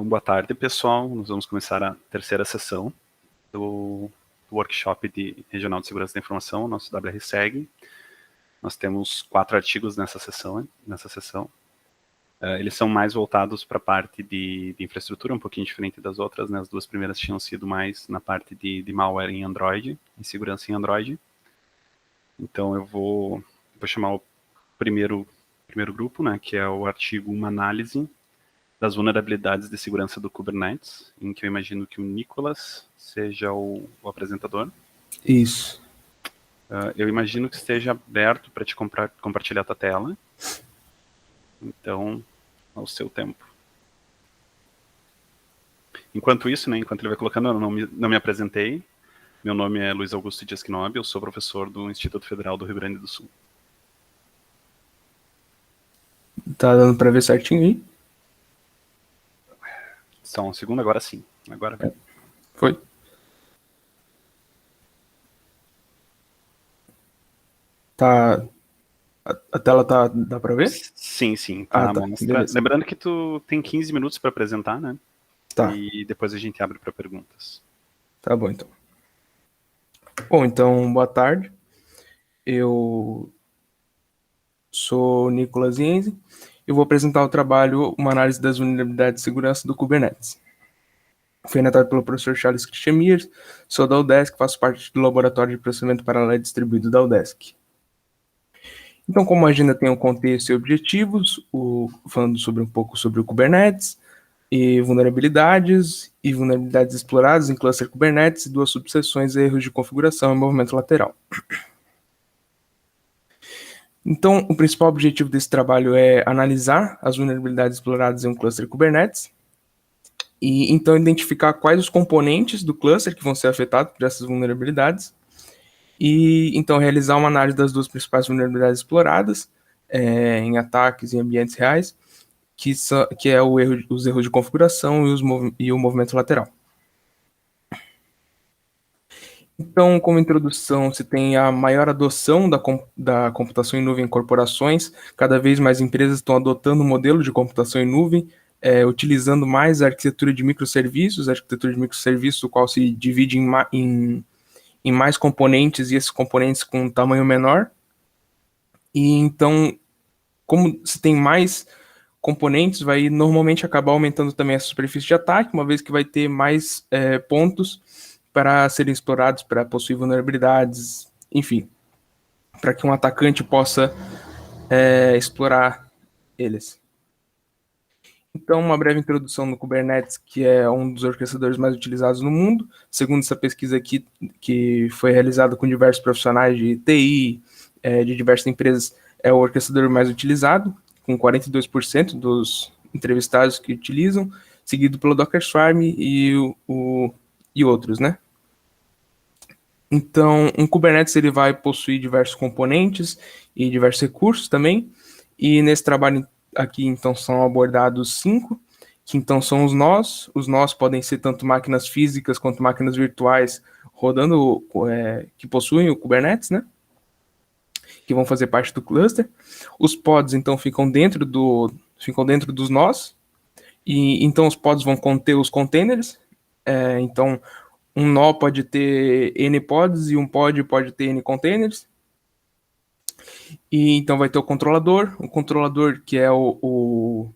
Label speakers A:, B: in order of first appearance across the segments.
A: Então, boa tarde, pessoal. Nós vamos começar a terceira sessão do workshop de Regional de Segurança da Informação, nosso WRSEG. Nós temos 4 artigos nessa sessão. Eles são mais voltados para a parte de infraestrutura, um pouquinho diferente das outras, né? As 2 primeiras tinham sido mais na parte de malware em Android, em segurança em Android. Então, eu vou chamar o primeiro grupo, né? Que é o artigo Uma Análise das vulnerabilidades de segurança do Kubernetes, em que eu imagino que o Nicolas seja o apresentador.
B: Isso.
A: Eu imagino que esteja aberto para te compartilhar a tua tela. Então, ao seu tempo. Enquanto isso, né, enquanto ele vai colocando, eu não me apresentei. Meu nome é Luiz Augusto Dias Knob, eu sou professor do Instituto Federal do Rio Grande do Sul.
B: Tá dando para ver certinho aí?
A: Só um segundo, agora sim. Agora vai.
B: Foi. Tá. A tela tá. Dá para ver?
A: Sim. Tá,
B: tá. Beleza.
A: Lembrando que tu tem 15 minutos para apresentar, né?
B: Tá.
A: E depois a gente abre para perguntas.
B: Tá bom, então. Bom, então, boa tarde. Eu sou Nicolas Ienzi. Eu vou apresentar o trabalho Uma Análise das Vulnerabilidades de Segurança do Kubernetes. Foi orientado pelo professor Charles Christian Mears, sou da UDESC, faço parte do Laboratório de Processamento Paralelo Distribuído da UDESC. Então, como a agenda tem um contexto e objetivos, falando um pouco sobre o Kubernetes, e vulnerabilidades exploradas em cluster Kubernetes e 2 subseções, erros de configuração e movimento lateral. Então, o principal objetivo desse trabalho é analisar as vulnerabilidades exploradas em um cluster Kubernetes e, então, identificar quais os componentes do cluster que vão ser afetados por essas vulnerabilidades e, então, realizar uma análise das 2 principais vulnerabilidades exploradas em ataques em ambientes reais, que é os erros de configuração e o movimento lateral. Então, como introdução, se tem a maior adoção da computação em nuvem em corporações, cada vez mais empresas estão adotando o modelo de computação em nuvem, utilizando mais a arquitetura de microserviços, o qual se divide em mais componentes, e esses componentes com um tamanho menor. E então, como se tem mais componentes, vai normalmente acabar aumentando também a superfície de ataque, uma vez que vai ter mais pontos para serem explorados, para possuir vulnerabilidades, enfim, para que um atacante possa explorar eles. Então, uma breve introdução no Kubernetes, que é um dos orquestradores mais utilizados no mundo, segundo essa pesquisa aqui, que foi realizada com diversos profissionais de TI, de diversas empresas, é o orquestrador mais utilizado, com 42% dos entrevistados que utilizam, seguido pelo Docker Swarm e outros, né? Então, um Kubernetes ele vai possuir diversos componentes e diversos recursos também, e nesse trabalho aqui, então, são abordados 5, que então são os nós. Os nós podem ser tanto máquinas físicas quanto máquinas virtuais rodando, que possuem o Kubernetes, né? Que vão fazer parte do cluster. Os pods, então, ficam dentro dos nós, e então os pods vão conter os containers. Então, um nó pode ter N pods e um pod pode ter N containers. E então vai ter o controlador que é o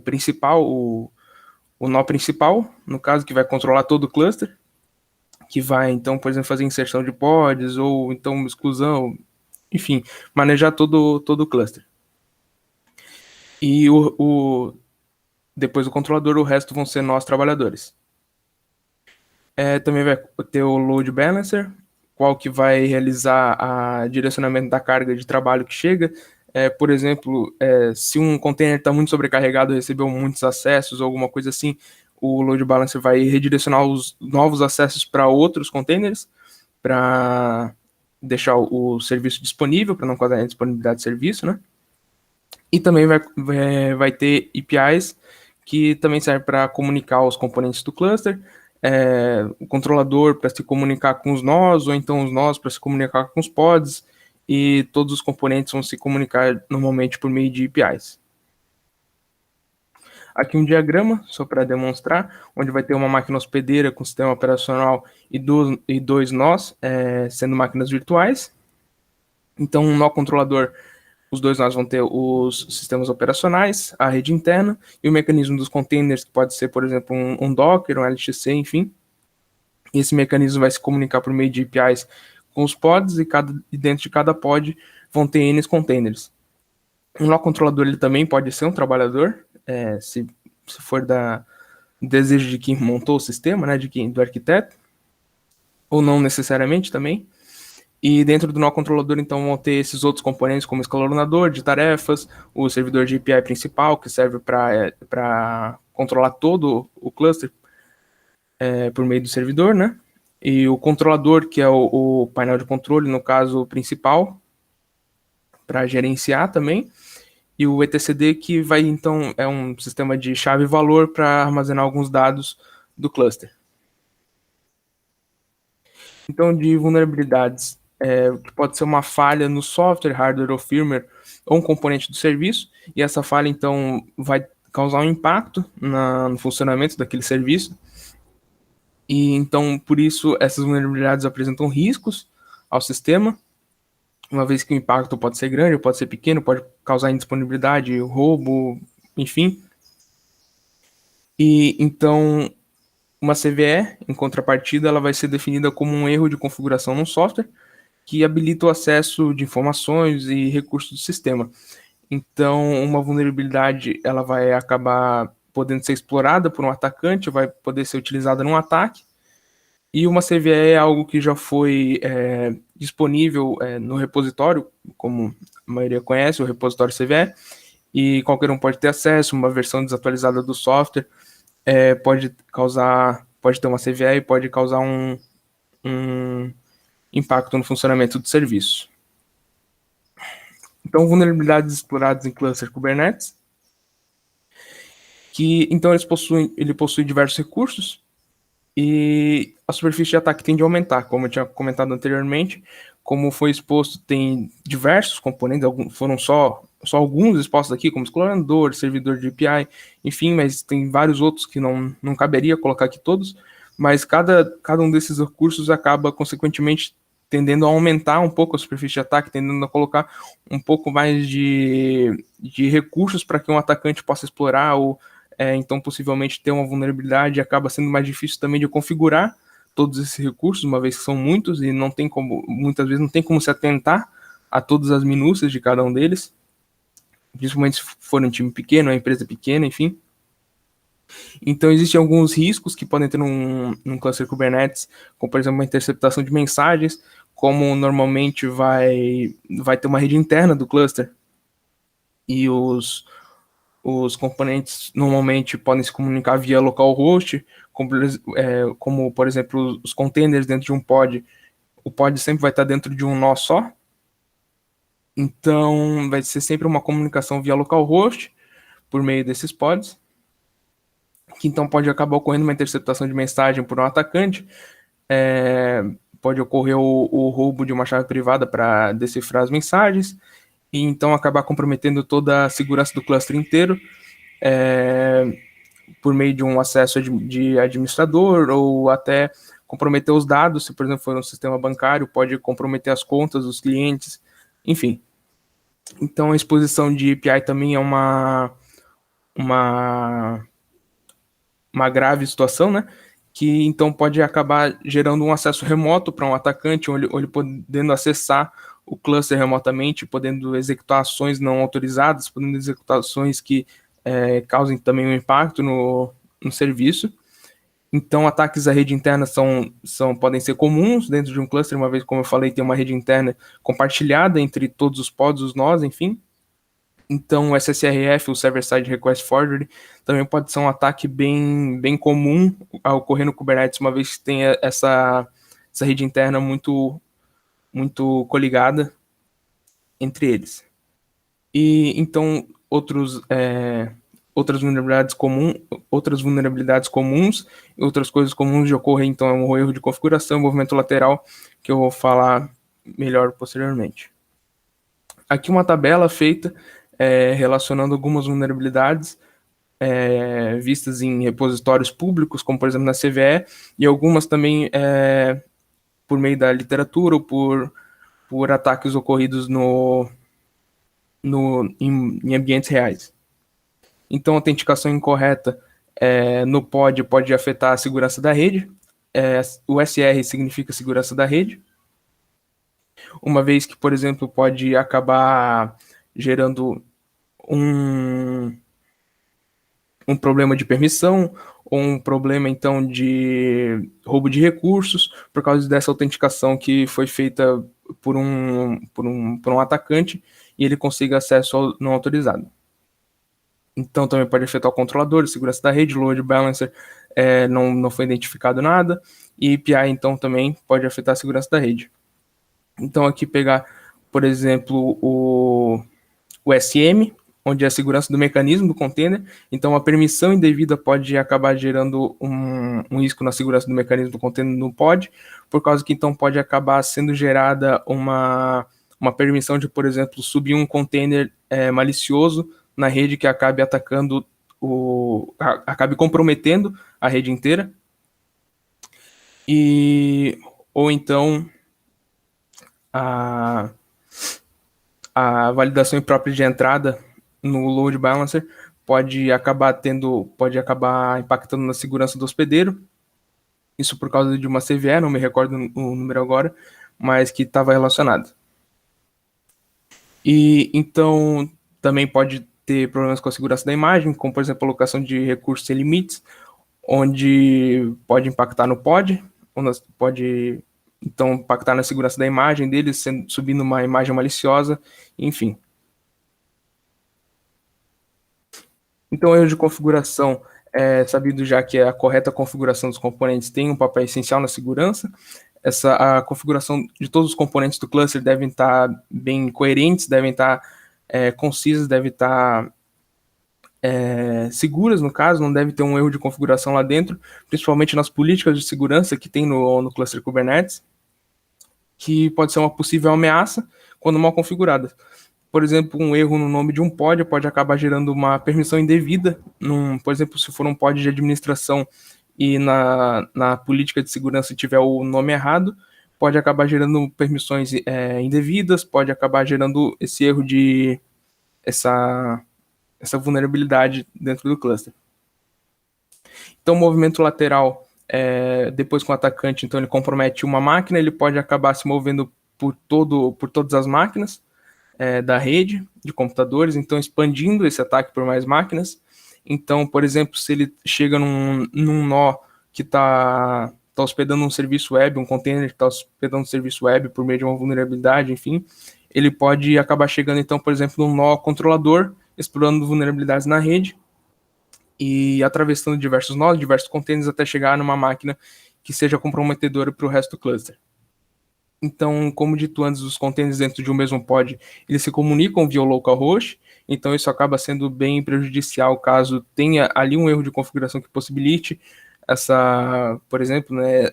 B: principal, o nó principal, no caso, que vai controlar todo o cluster, que vai, então, por exemplo, fazer inserção de pods, ou então exclusão, enfim, manejar todo o cluster. E depois do controlador, o resto vão ser nós trabalhadores. Também vai ter o load balancer, qual que vai realizar o direcionamento da carga de trabalho que chega. Por exemplo, se um container está muito sobrecarregado, recebeu muitos acessos ou alguma coisa assim, o load balancer vai redirecionar os novos acessos para outros containers, para deixar o serviço disponível, para não causar a disponibilidade de serviço, né? E também vai ter APIs, que também serve para comunicar os componentes do cluster, o controlador para se comunicar com os nós, ou então os nós para se comunicar com os pods, e todos os componentes vão se comunicar normalmente por meio de APIs. aqui um diagrama, só para demonstrar, onde vai ter uma máquina hospedeira com sistema operacional e dois nós, sendo máquinas virtuais. Então, um nó controlador, os dois nós vão ter os sistemas operacionais, a rede interna e o mecanismo dos containers, que pode ser, por exemplo, um Docker, um LXC, enfim. E esse mecanismo vai se comunicar por meio de APIs com os pods e dentro de cada pod vão ter N containers. Um nó controlador ele também pode ser um trabalhador, se for do desejo de quem montou o sistema, né, do arquiteto, ou não necessariamente também. E dentro do nó controlador, então, vão ter esses outros componentes, como o escalonador de tarefas, o servidor de API principal, que serve para controlar todo o cluster por meio do servidor, né? E o controlador, que é o painel de controle, no caso principal, para gerenciar também. E o etcd, que vai, então, é um sistema de chave e valor para armazenar alguns dados do cluster. Então, de vulnerabilidades, que pode ser uma falha no software, hardware ou firmware, ou um componente do serviço, e essa falha, então, vai causar um impacto no funcionamento daquele serviço. E, então, por isso, essas vulnerabilidades apresentam riscos ao sistema, uma vez que o impacto pode ser grande, pode ser pequeno, pode causar indisponibilidade, roubo, enfim. E, então, uma CVE, em contrapartida, ela vai ser definida como um erro de configuração no software que habilita o acesso de informações e recursos do sistema. Então, uma vulnerabilidade ela vai acabar podendo ser explorada por um atacante, vai poder ser utilizada num ataque. E uma CVE é algo que já foi disponível no repositório, como a maioria conhece, o repositório CVE, e qualquer um pode ter acesso, uma versão desatualizada do software pode ter uma CVE e pode causar um impacto no funcionamento do serviço. Então, vulnerabilidades exploradas em cluster Kubernetes, que então ele possui diversos recursos e a superfície de ataque tende a aumentar, como eu tinha comentado anteriormente. Como foi exposto, tem diversos componentes, foram só alguns expostos aqui, como escalonador, servidor de API, enfim, mas tem vários outros que não caberia colocar aqui todos, mas cada um desses recursos acaba, consequentemente, tendendo a aumentar um pouco a superfície de ataque, tendendo a colocar um pouco mais de recursos para que um atacante possa explorar, ou então possivelmente ter uma vulnerabilidade, acaba sendo mais difícil também de configurar todos esses recursos, uma vez que são muitos e muitas vezes não tem como se atentar a todas as minúcias de cada um deles, principalmente se for um time pequeno, uma empresa pequena, enfim. Então, existem alguns riscos que podem ter num cluster Kubernetes, como, por exemplo, uma interceptação de mensagens, como normalmente vai ter uma rede interna do cluster, e os componentes normalmente podem se comunicar via localhost, como, por exemplo, os containers dentro de um pod. O pod sempre vai estar dentro de um nó só, então vai ser sempre uma comunicação via localhost, por meio desses pods, que então pode acabar ocorrendo uma interceptação de mensagem por um atacante, pode ocorrer o roubo de uma chave privada para decifrar as mensagens, e então acabar comprometendo toda a segurança do cluster inteiro, por meio de um acesso de administrador, ou até comprometer os dados, se por exemplo for um sistema bancário, pode comprometer as contas dos clientes, enfim. Então a exposição de API também é uma grave situação, né? Que então pode acabar gerando um acesso remoto para um atacante, ou ele podendo acessar o cluster remotamente, podendo executar ações não autorizadas, podendo executar ações que causem também um impacto no serviço. Então, ataques à rede interna podem ser comuns dentro de um cluster, uma vez, como eu falei, tem uma rede interna compartilhada entre todos os pods, os nós, enfim. Então, o SSRF, o Server Side Request Forgery, também pode ser um ataque bem comum a ocorrer no Kubernetes, uma vez que tem essa rede interna muito coligada entre eles. E então, outras vulnerabilidades comuns e outras coisas comuns de ocorrer, então, é um erro de configuração, movimento lateral, que eu vou falar melhor posteriormente. Aqui uma tabela feita relacionando algumas vulnerabilidades vistas em repositórios públicos, como por exemplo na CVE, e algumas também por meio da literatura ou por ataques ocorridos em ambientes reais. Então, a autenticação incorreta no pod pode afetar a segurança da rede. O SR significa segurança da rede, uma vez que, por exemplo, pode acabar gerando um problema de permissão ou um problema, então, de roubo de recursos por causa dessa autenticação que foi feita por um atacante e ele consiga acesso não autorizado. Então, também pode afetar o controlador, segurança da rede, load balancer, não foi identificado nada, e API, então, também pode afetar a segurança da rede. Então, aqui pegar, por exemplo, o SM, onde é a segurança do mecanismo do container. Então, a permissão indevida pode acabar gerando um risco na segurança do mecanismo do container no pod, por causa que, então, pode acabar sendo gerada uma permissão de, por exemplo, subir um container malicioso na rede que acabe atacando, acabe comprometendo a rede inteira. Ou então a validação imprópria de entrada no load balancer pode acabar impactando na segurança do hospedeiro. Isso por causa de uma CVE, não me recordo o número agora, mas que estava relacionado. E então também pode ter problemas com a segurança da imagem, como por exemplo a alocação de recursos sem limites, onde pode impactar no pod, pode então impactar na segurança da imagem deles, subindo uma imagem maliciosa, enfim. Então, erro de configuração, sabido já que a correta configuração dos componentes tem um papel essencial na segurança. A configuração de todos os componentes do cluster devem estar bem coerentes, devem estar concisas, devem estar seguras, no caso, não deve ter um erro de configuração lá dentro, principalmente nas políticas de segurança que tem no cluster Kubernetes, que pode ser uma possível ameaça quando mal configurada. Por exemplo, um erro no nome de um pod pode acabar gerando uma permissão indevida, por exemplo, se for um pod de administração e na política de segurança tiver o nome errado, pode acabar gerando permissões indevidas, pode acabar gerando esse erro essa vulnerabilidade dentro do cluster. Então, o movimento lateral, depois com o atacante, então ele compromete uma máquina, ele pode acabar se movendo por todas as máquinas da rede de computadores, então expandindo esse ataque por mais máquinas. Então, por exemplo, se ele chega num nó que está hospedando um serviço web, um container que está hospedando um serviço web por meio de uma vulnerabilidade, enfim, ele pode acabar chegando, então, por exemplo, num nó controlador, explorando vulnerabilidades na rede e atravessando diversos nós, diversos containers, até chegar numa máquina que seja comprometedora para o resto do cluster. Então, como dito antes, os containers dentro de um mesmo pod, eles se comunicam via localhost, então isso acaba sendo bem prejudicial caso tenha ali um erro de configuração que possibilite por exemplo, né,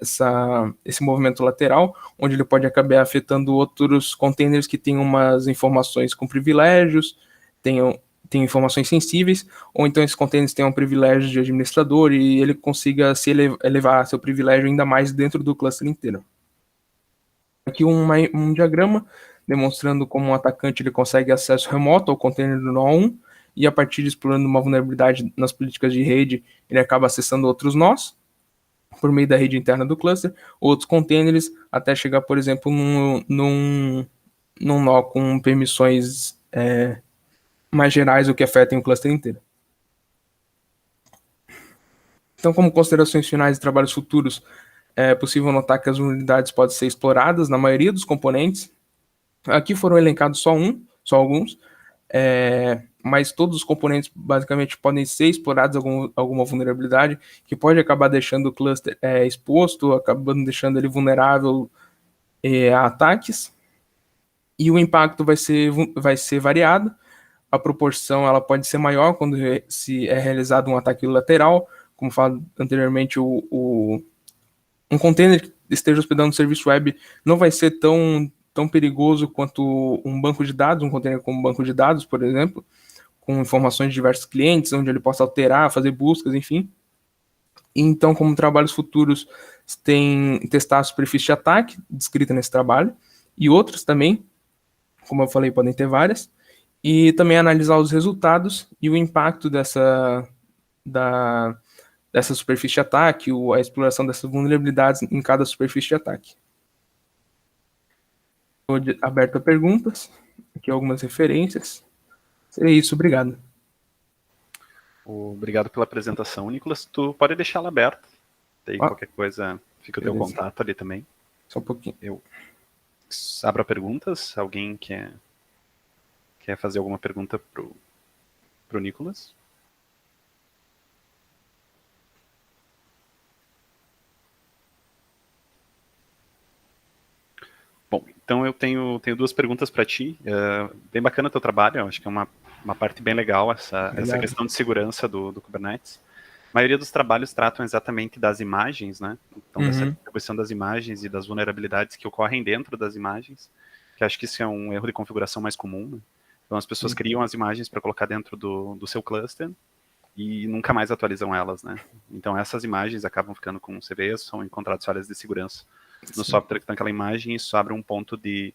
B: esse movimento lateral, onde ele pode acabar afetando outros containers que tenham umas informações com privilégios, tenham informações sensíveis, ou então esses containers tenham um privilégio de administrador e ele consiga se elevar seu privilégio ainda mais dentro do cluster inteiro. Aqui um diagrama demonstrando como um atacante ele consegue acesso remoto ao container do nó 1 e a partir de explorando uma vulnerabilidade nas políticas de rede, ele acaba acessando outros nós por meio da rede interna do cluster, outros containers, até chegar, por exemplo, num nó com permissões mais gerais, o que afetem o cluster inteiro. Então, como considerações finais e trabalhos futuros, é possível notar que as vulnerabilidades podem ser exploradas na maioria dos componentes. Aqui foram elencados só alguns, mas todos os componentes basicamente podem ser explorados alguma vulnerabilidade que pode acabar deixando o cluster exposto, acabando deixando ele vulnerável a ataques. E o impacto vai ser variado. A proporção ela pode ser maior quando se é realizado um ataque lateral, como falado anteriormente, um container que esteja hospedando um serviço web não vai ser tão perigoso quanto um banco de dados, um container com um banco de dados, por exemplo, com informações de diversos clientes, onde ele possa alterar, fazer buscas, enfim. Então, como trabalhos futuros, tem testar a superfície de ataque, descrita nesse trabalho, e outros também, como eu falei, podem ter várias, e também analisar os resultados e o impacto da, dessa superfície de ataque, a exploração dessas vulnerabilidades em cada superfície de ataque. Estou aberto a perguntas, aqui algumas referências. Seria isso, obrigado.
A: Obrigado pela apresentação, Nicolas. Tu pode deixar ela aberta. Daí qualquer coisa, fica o teu contato ali também.
B: Só um pouquinho.
A: Eu abro perguntas. Alguém quer fazer alguma pergunta pro Nicolas? Bom, então eu tenho duas perguntas para ti. Bem bacana o teu trabalho, eu acho que é uma parte bem legal essa questão de segurança do Kubernetes. A maioria dos trabalhos tratam exatamente das imagens, né? Então, dessa distribuição das imagens e das vulnerabilidades que ocorrem dentro das imagens, que acho que isso é um erro de configuração mais comum, né? Então, as pessoas criam as imagens para colocar dentro do seu cluster e nunca mais atualizam elas, né? Então, essas imagens acabam ficando com CVEs, são encontradas falhas de segurança no software que está naquela imagem, e isso abre um ponto de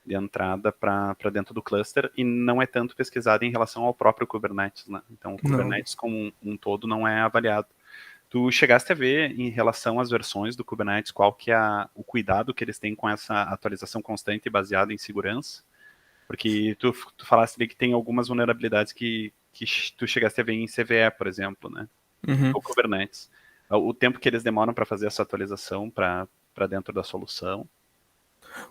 A: entrada para dentro do cluster, e não é tanto pesquisado em relação ao próprio Kubernetes, né? Então, o Kubernetes como um todo não é avaliado. Tu chegaste a ver, em relação às versões do Kubernetes, qual que é o cuidado que eles têm com essa atualização constante baseada em segurança? Porque tu falaste ali que tem algumas vulnerabilidades que tu chegaste a ver em CVE, por exemplo, né? O Kubernetes. O tempo que eles demoram para fazer essa atualização para dentro da solução.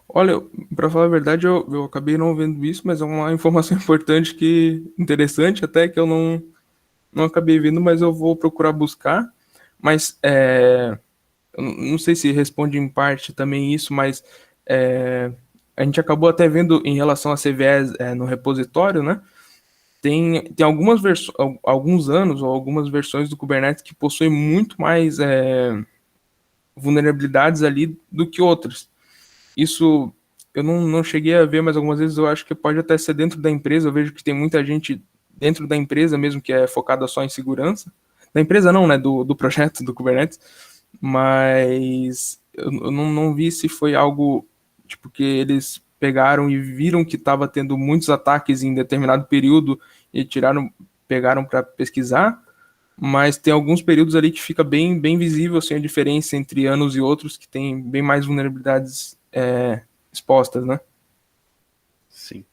B: Olha, para falar a verdade, eu acabei não vendo isso, mas é uma informação importante, interessante até, que eu não acabei vendo, mas eu vou procurar buscar. Mas eu não sei se responde em parte também isso, mas a gente acabou até vendo em relação a CVEs no repositório, né? Tem algumas alguns anos ou algumas versões do Kubernetes que possuem muito mais vulnerabilidades ali do que outras. Isso eu não cheguei a ver, mas algumas vezes eu acho que pode até ser dentro da empresa. Eu vejo que tem muita gente dentro da empresa mesmo que é focada só em segurança. Da empresa não, né? Do projeto do Kubernetes. Mas eu não vi se foi algo tipo que eles pegaram e viram que estava tendo muitos ataques em determinado período e pegaram para pesquisar. Mas tem alguns períodos ali que fica bem visível assim, a diferença entre anos e outros, que tem bem mais vulnerabilidades expostas, né?
A: Sim.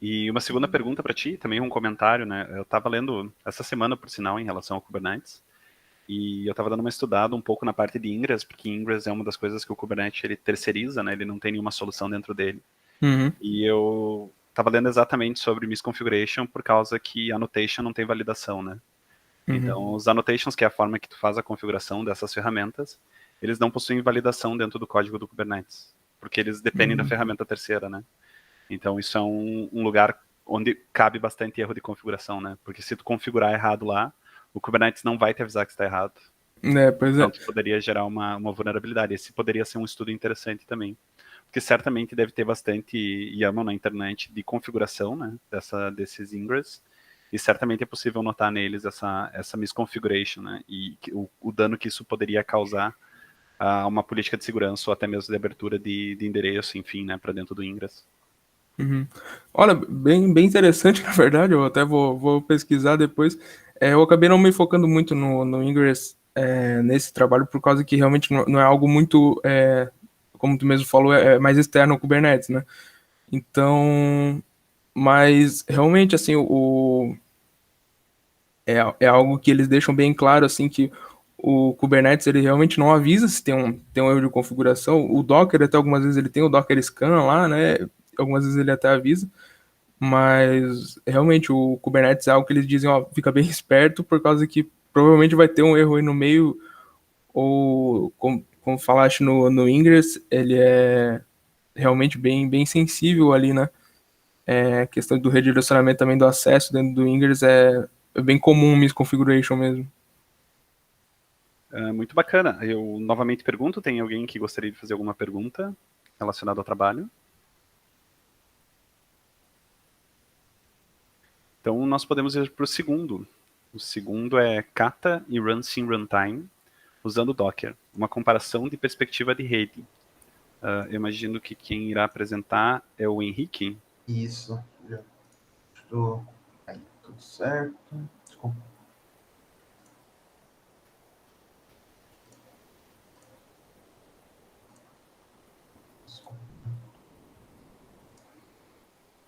A: E uma segunda pergunta para ti, também um comentário, né? Eu estava lendo essa semana, por sinal, em relação ao Kubernetes, e eu estava dando uma estudada um pouco na parte de Ingress, porque Ingress é uma das coisas que o Kubernetes ele terceiriza, né? Ele não tem nenhuma solução dentro dele. E eu estava lendo exatamente sobre misconfiguration por causa que annotation não tem validação, né? Então, os annotations, que é a forma que tu faz a configuração dessas ferramentas, eles não possuem validação dentro do código do Kubernetes, porque eles dependem da ferramenta terceira, né? Então, isso é um lugar onde cabe bastante erro de configuração, né? Porque se tu configurar errado lá, o Kubernetes não vai te avisar que está errado.
B: Pois
A: Então, tu poderia gerar uma vulnerabilidade. Esse poderia ser um estudo interessante também. Porque certamente deve ter bastante YAML na internet de configuração, né? Desses ingress. E certamente é possível notar neles essa misconfiguration, né? E o dano que isso poderia causar a uma política de segurança ou até mesmo de abertura de endereço, enfim, né? Para dentro do ingress.
B: Olha, bem interessante, na verdade, eu até vou pesquisar depois. Eu acabei não me focando muito no Ingress nesse trabalho, por causa que realmente não é algo muito, como tu mesmo falou, é mais externo ao Kubernetes, né? Então, mas realmente, assim, é algo que eles deixam bem claro, assim, que o Kubernetes, ele realmente não avisa se tem um erro de configuração. O Docker, até algumas vezes, ele tem o Docker Scan lá, né? Algumas vezes ele até avisa. Mas realmente o Kubernetes é algo que eles dizem, ó, fica bem esperto, por causa que provavelmente vai ter um erro aí no meio, ou como falaste no Ingress, ele é realmente bem sensível ali, né? A questão do redirecionamento também do acesso dentro do Ingress é bem comum misconfiguration mesmo.
A: Muito bacana. Eu novamente pergunto, tem alguém que gostaria de fazer alguma pergunta relacionada ao trabalho? Então, nós podemos ir para o segundo. O segundo é Kata e Runcim Runtime, usando Docker. Uma comparação de perspectiva de rede. Eu imagino que quem irá apresentar é o Henrique.
C: Isso. Já estou... Aí, tudo certo. Desculpa.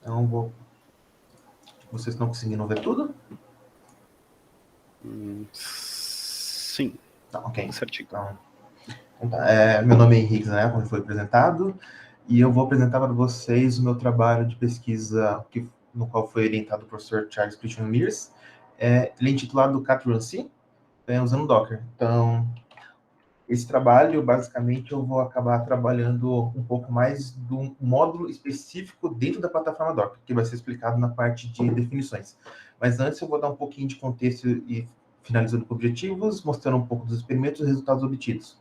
C: Então, vou... Vocês estão conseguindo ver tudo?
A: Sim.
C: Tá, ok.
A: Certinho.
C: Então tá. Meu nome é Henrique, né, como foi apresentado, e eu vou apresentar para vocês o meu trabalho de pesquisa, no qual foi orientado o professor Charles Christian Mears. Ele é intitulado Cat-RunC, usando Docker. Então, esse trabalho, basicamente, eu vou acabar trabalhando um pouco mais do módulo específico dentro da plataforma Docker, que vai ser explicado na parte de definições. Mas antes eu vou dar um pouquinho de contexto e finalizando com objetivos, mostrando um pouco dos experimentos e resultados obtidos.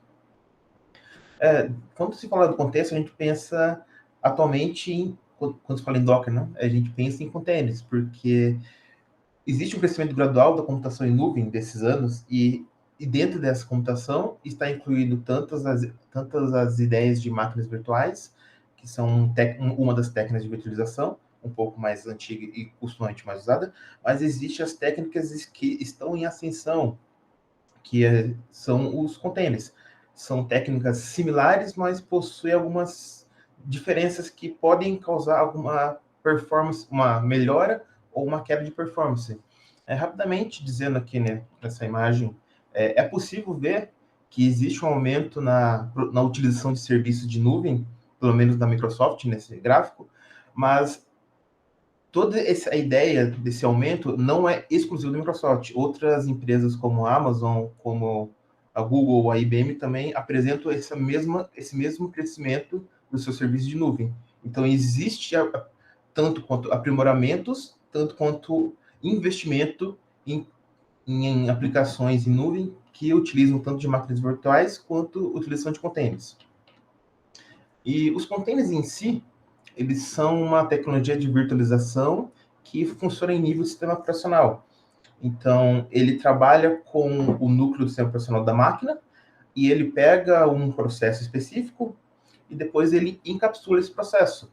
C: Quando se fala do contexto, a gente pensa atualmente quando se fala em Docker, né? A gente pensa em containers, porque existe um crescimento gradual da computação em nuvem desses anos e dentro dessa computação está incluído tantas as ideias de máquinas virtuais, que são uma das técnicas de virtualização, um pouco mais antiga e costumamente mais usada, mas existem as técnicas que estão em ascensão, que são os containers. São técnicas similares, mas possuem algumas diferenças que podem causar alguma performance, uma melhora ou uma queda de performance. Rapidamente, dizendo aqui, né, nessa imagem, é possível ver que existe um aumento na utilização de serviços de nuvem, pelo menos da Microsoft, nesse gráfico, mas toda essa ideia desse aumento não é exclusivo da Microsoft. Outras empresas como a Amazon, como a Google ou a IBM também apresentam esse mesmo crescimento do seu serviço de nuvem. Então, existe tanto quanto aprimoramentos, tanto quanto investimento em aplicações em nuvem que utilizam tanto de máquinas virtuais quanto utilização de containers. E os containers em si, eles são uma tecnologia de virtualização que funciona em nível de sistema operacional. Então, ele trabalha com o núcleo do sistema operacional da máquina e ele pega um processo específico e depois ele encapsula esse processo.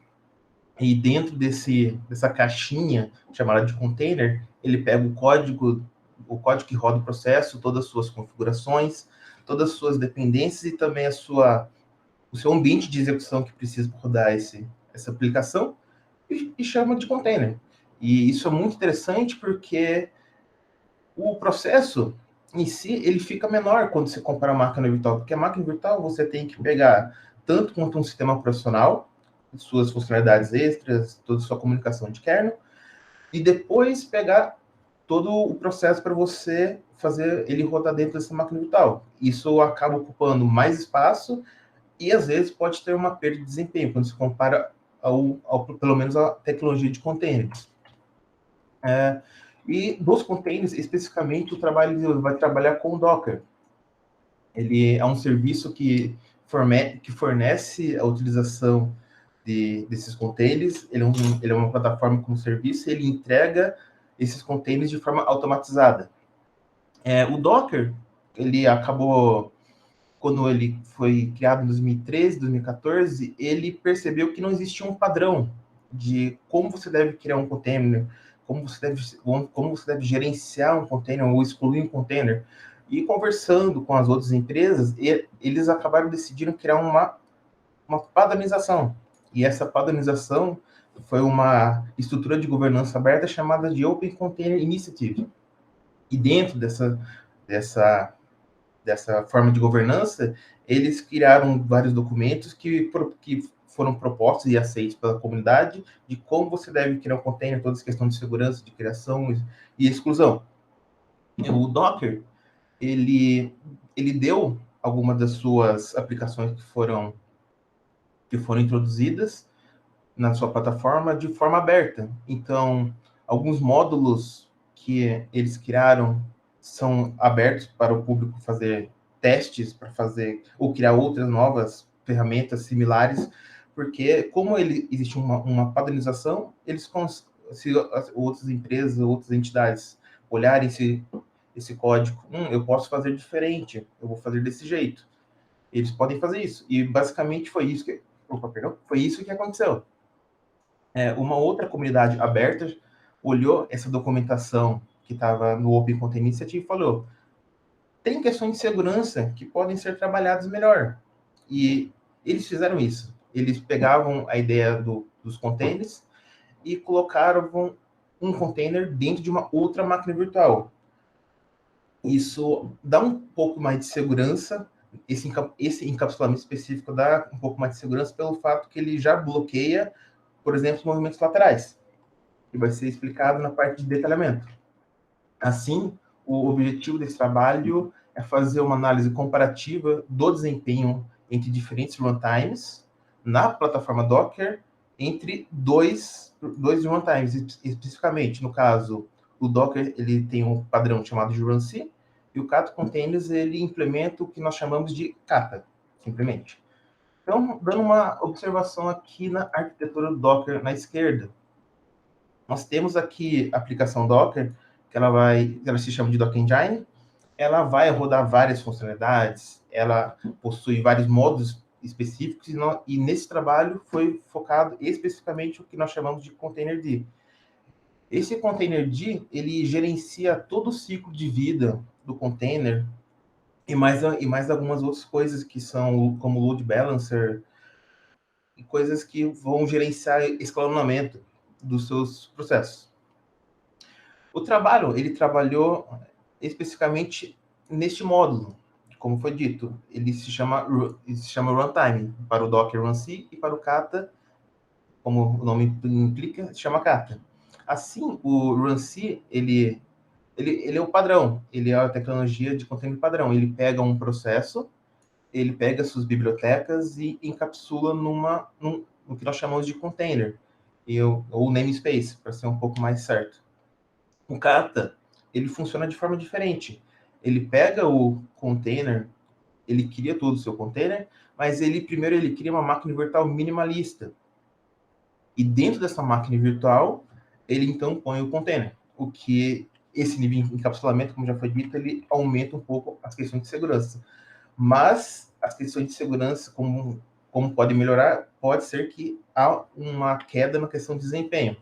C: E dentro dessa caixinha chamada de container, ele pega o código que roda o processo, todas as suas configurações, todas as suas dependências e também o seu ambiente de execução que precisa rodar essa aplicação e chama de container. E isso é muito interessante porque o processo em si, ele fica menor quando você compara a máquina virtual, porque a máquina virtual você tem que pegar tanto quanto um sistema operacional, suas funcionalidades extras, toda a sua comunicação de kernel, e depois pegar todo o processo para você fazer ele rodar dentro dessa máquina virtual. Isso acaba ocupando mais espaço e às vezes pode ter uma perda de desempenho quando se compara pelo menos a tecnologia de containers. E dos containers, especificamente, o trabalho vai trabalhar com o Docker. Ele é um serviço que fornece a utilização desses containers. Ele é uma plataforma como serviço e ele entrega esses containers de forma automatizada. O Docker, ele acabou, quando ele foi criado em 2013, 2014, ele percebeu que não existia um padrão de como você deve criar um container, como você deve gerenciar um container ou excluir um container. E conversando com as outras empresas, eles acabaram decidindo criar uma padronização. E essa padronização foi uma estrutura de governança aberta chamada de Open Container Initiative. E dentro dessa forma de governança, eles criaram vários documentos que foram propostos e aceitos pela comunidade de como você deve criar um container, todas as questões de segurança, de criação e exclusão. O Docker, ele deu algumas das suas aplicações que foram introduzidas na sua plataforma de forma aberta. Então, alguns módulos que eles criaram são abertos para o público fazer testes, para fazer ou criar outras novas ferramentas similares, porque como existe uma padronização, eles se outras empresas, outras entidades olharem esse código, eu posso fazer diferente, eu vou fazer desse jeito. Eles podem fazer isso. E basicamente foi isso que, foi isso que aconteceu. Uma outra comunidade aberta olhou essa documentação que estava no Open Content Initiative e falou: tem questões de segurança que podem ser trabalhadas melhor. E eles fizeram isso. Eles pegavam a ideia dos containers e colocaram um container dentro de uma outra máquina virtual. Isso dá um pouco mais de segurança. Esse encapsulamento específico dá um pouco mais de segurança pelo fato que ele já bloqueia, por exemplo, os movimentos laterais, que vai ser explicado na parte de detalhamento. Assim, o objetivo desse trabalho é fazer uma análise comparativa do desempenho entre diferentes runtimes na plataforma Docker, entre dois runtimes, especificamente. No caso, o Docker ele tem um padrão chamado de runC, e o Kata Containers ele implementa o que nós chamamos de Kata, simplesmente. Então, dando uma observação aqui na arquitetura do Docker na esquerda, nós temos aqui a aplicação Docker, que ela se chama de Docker Engine, ela vai rodar várias funcionalidades, ela possui vários modos específicos, e nesse trabalho foi focado especificamente o que nós chamamos de Containerd. Esse Containerd, ele gerencia todo o ciclo de vida do container, e mais algumas outras coisas que são como load balancer, e coisas que vão gerenciar escalonamento dos seus processos. O trabalho, ele trabalhou especificamente neste módulo, como foi dito. Ele se chama runtime, para o Docker runC e para o Kata, como o nome implica, se chama Kata. Assim, o runC, ele é o padrão, ele é a tecnologia de container padrão. Ele pega um processo, ele pega suas bibliotecas e encapsula no que nós chamamos de container, ou namespace, para ser um pouco mais certo. O Kata, ele funciona de forma diferente. Ele pega o container, ele cria todo o seu container, mas primeiro ele cria uma máquina virtual minimalista. E dentro dessa máquina virtual, ele então põe o container. O que esse nível de encapsulamento, como já foi dito, ele aumenta um pouco as questões de segurança. Mas as questões de segurança, como pode melhorar, pode ser que há uma queda na questão de desempenho.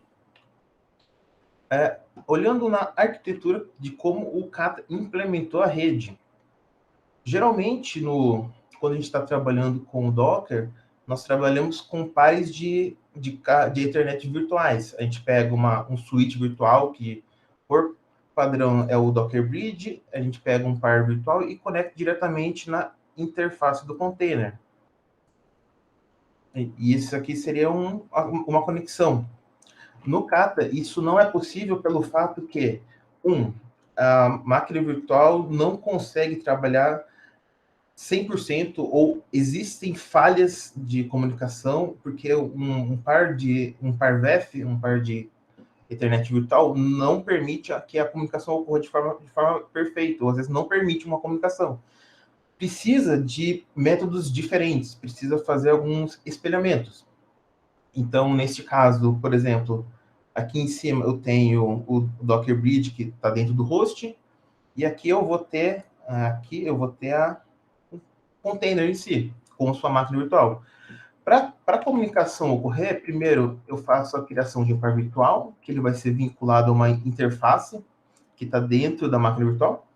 C: Olhando na arquitetura de como o Kata implementou a rede. Geralmente, quando a gente está trabalhando com o Docker, nós trabalhamos com pares de Ethernet virtuais. A gente pega um switch virtual, que por padrão é o Docker Bridge, a gente pega um par virtual e conecta diretamente na interface do container. E isso aqui seria uma conexão. No Kata, isso não é possível pelo fato que, a máquina virtual não consegue trabalhar 100%, ou existem falhas de comunicação, porque um par VEF, um par de Ethernet virtual, não permite que a comunicação ocorra de forma perfeita, ou às vezes não permite uma comunicação. Precisa de métodos diferentes, precisa fazer alguns espelhamentos. Então, neste caso, por exemplo, aqui em cima eu tenho o Docker Bridge, que está dentro do host, e aqui eu vou ter o container em si, com sua máquina virtual. Para a comunicação ocorrer, primeiro eu faço a criação de um par virtual, que ele vai ser vinculado a uma interface que está dentro da máquina virtual.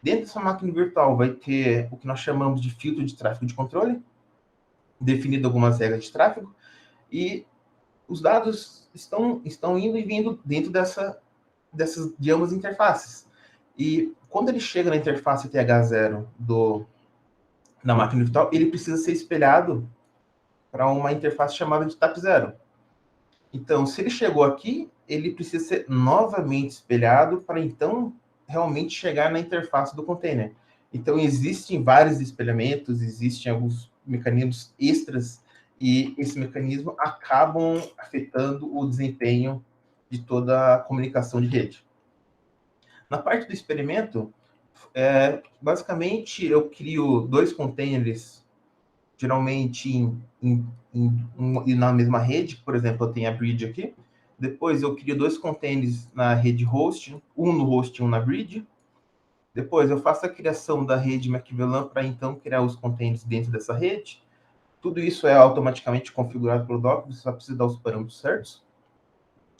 C: Dentro dessa máquina virtual vai ter o que nós chamamos de filtro de tráfego de controle, definido algumas regras de tráfego, e os dados estão indo e vindo dentro dessas de ambas interfaces. E quando ele chega na interface TH0 na máquina virtual, ele precisa ser espelhado para uma interface chamada de TAP0. Então, se ele chegou aqui, ele precisa ser novamente espelhado para então realmente chegar na interface do container. Então, existem vários espelhamentos, existem alguns mecanismos extras, e esse mecanismo acabam afetando o desempenho de toda a comunicação de rede. Na parte do experimento, basicamente eu crio dois containers, geralmente na mesma rede. Por exemplo, eu tenho a bridge aqui, Depois eu crio 2 containers na rede host, um no host e um na bridge. Depois eu faço a criação da rede Maquivelan para então criar os containers dentro dessa rede. Tudo isso é automaticamente configurado pelo Docker, você só precisa dar os parâmetros certos.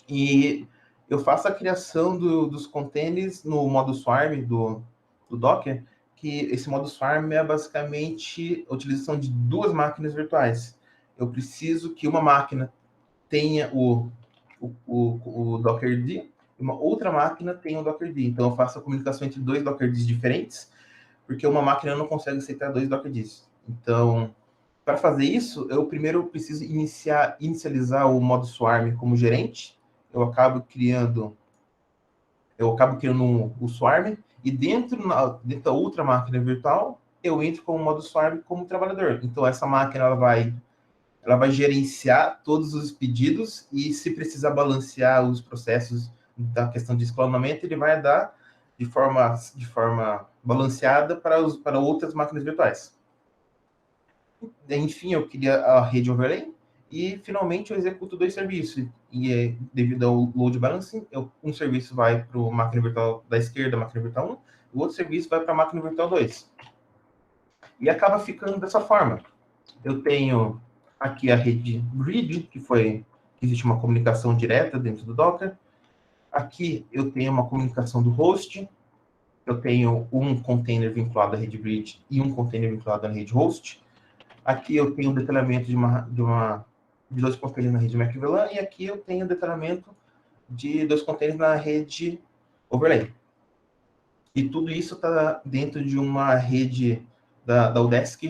C: E eu faço a criação dos containers no modo Swarm do Docker, que esse modo Swarm é basicamente a utilização de 2 máquinas virtuais. Eu preciso que uma máquina tenha o Dockerd e uma outra máquina tenha o Dockerd. Então, eu faço a comunicação entre 2 Dockerds diferentes, porque uma máquina não consegue aceitar 2 Dockerds. Então, para fazer isso, eu primeiro preciso inicializar o modo Swarm como gerente. Eu acabo criando o Swarm, e dentro da outra máquina virtual, eu entro com o modo Swarm como trabalhador. Então, essa máquina ela vai gerenciar todos os pedidos, e se precisar balancear os processos da questão de escalonamento, ele vai dar de forma balanceada para outras máquinas virtuais. Enfim, eu queria a rede overlay, e finalmente eu executo 2 serviços. E devido ao load balancing, um serviço vai para a máquina virtual da esquerda, a máquina virtual 1, o outro serviço vai para a máquina virtual 2. E acaba ficando dessa forma. Eu tenho aqui a rede grid, que existe uma comunicação direta dentro do Docker. Aqui eu tenho uma comunicação do host. Eu tenho um container vinculado à rede grid e um container vinculado à rede host. Aqui eu tenho o detalhamento de 2 containers na rede Maquivelan, e aqui eu tenho o detalhamento de 2 containers na rede overlay. E tudo isso está dentro de uma rede da Udesc,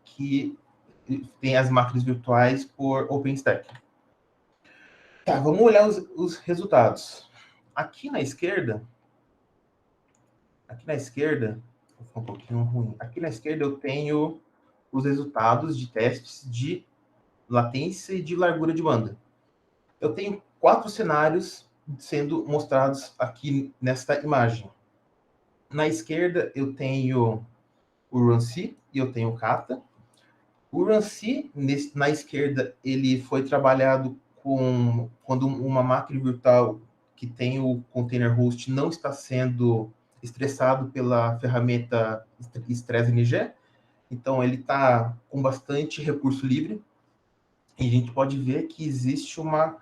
C: que tem as máquinas virtuais por OpenStack. Tá, vamos olhar os resultados. Aqui na esquerda, vou ficar um pouquinho ruim. Aqui na esquerda eu tenho os resultados de testes de latência e de largura de banda. Eu tenho 4 cenários sendo mostrados aqui nesta imagem. Na esquerda eu tenho o RunC e eu tenho o Kata. O RunC, na esquerda, ele foi trabalhado quando uma máquina virtual que tem o container host não está sendo estressado pela ferramenta StressNG. Então, ele está com bastante recurso livre. E a gente pode ver que existe uma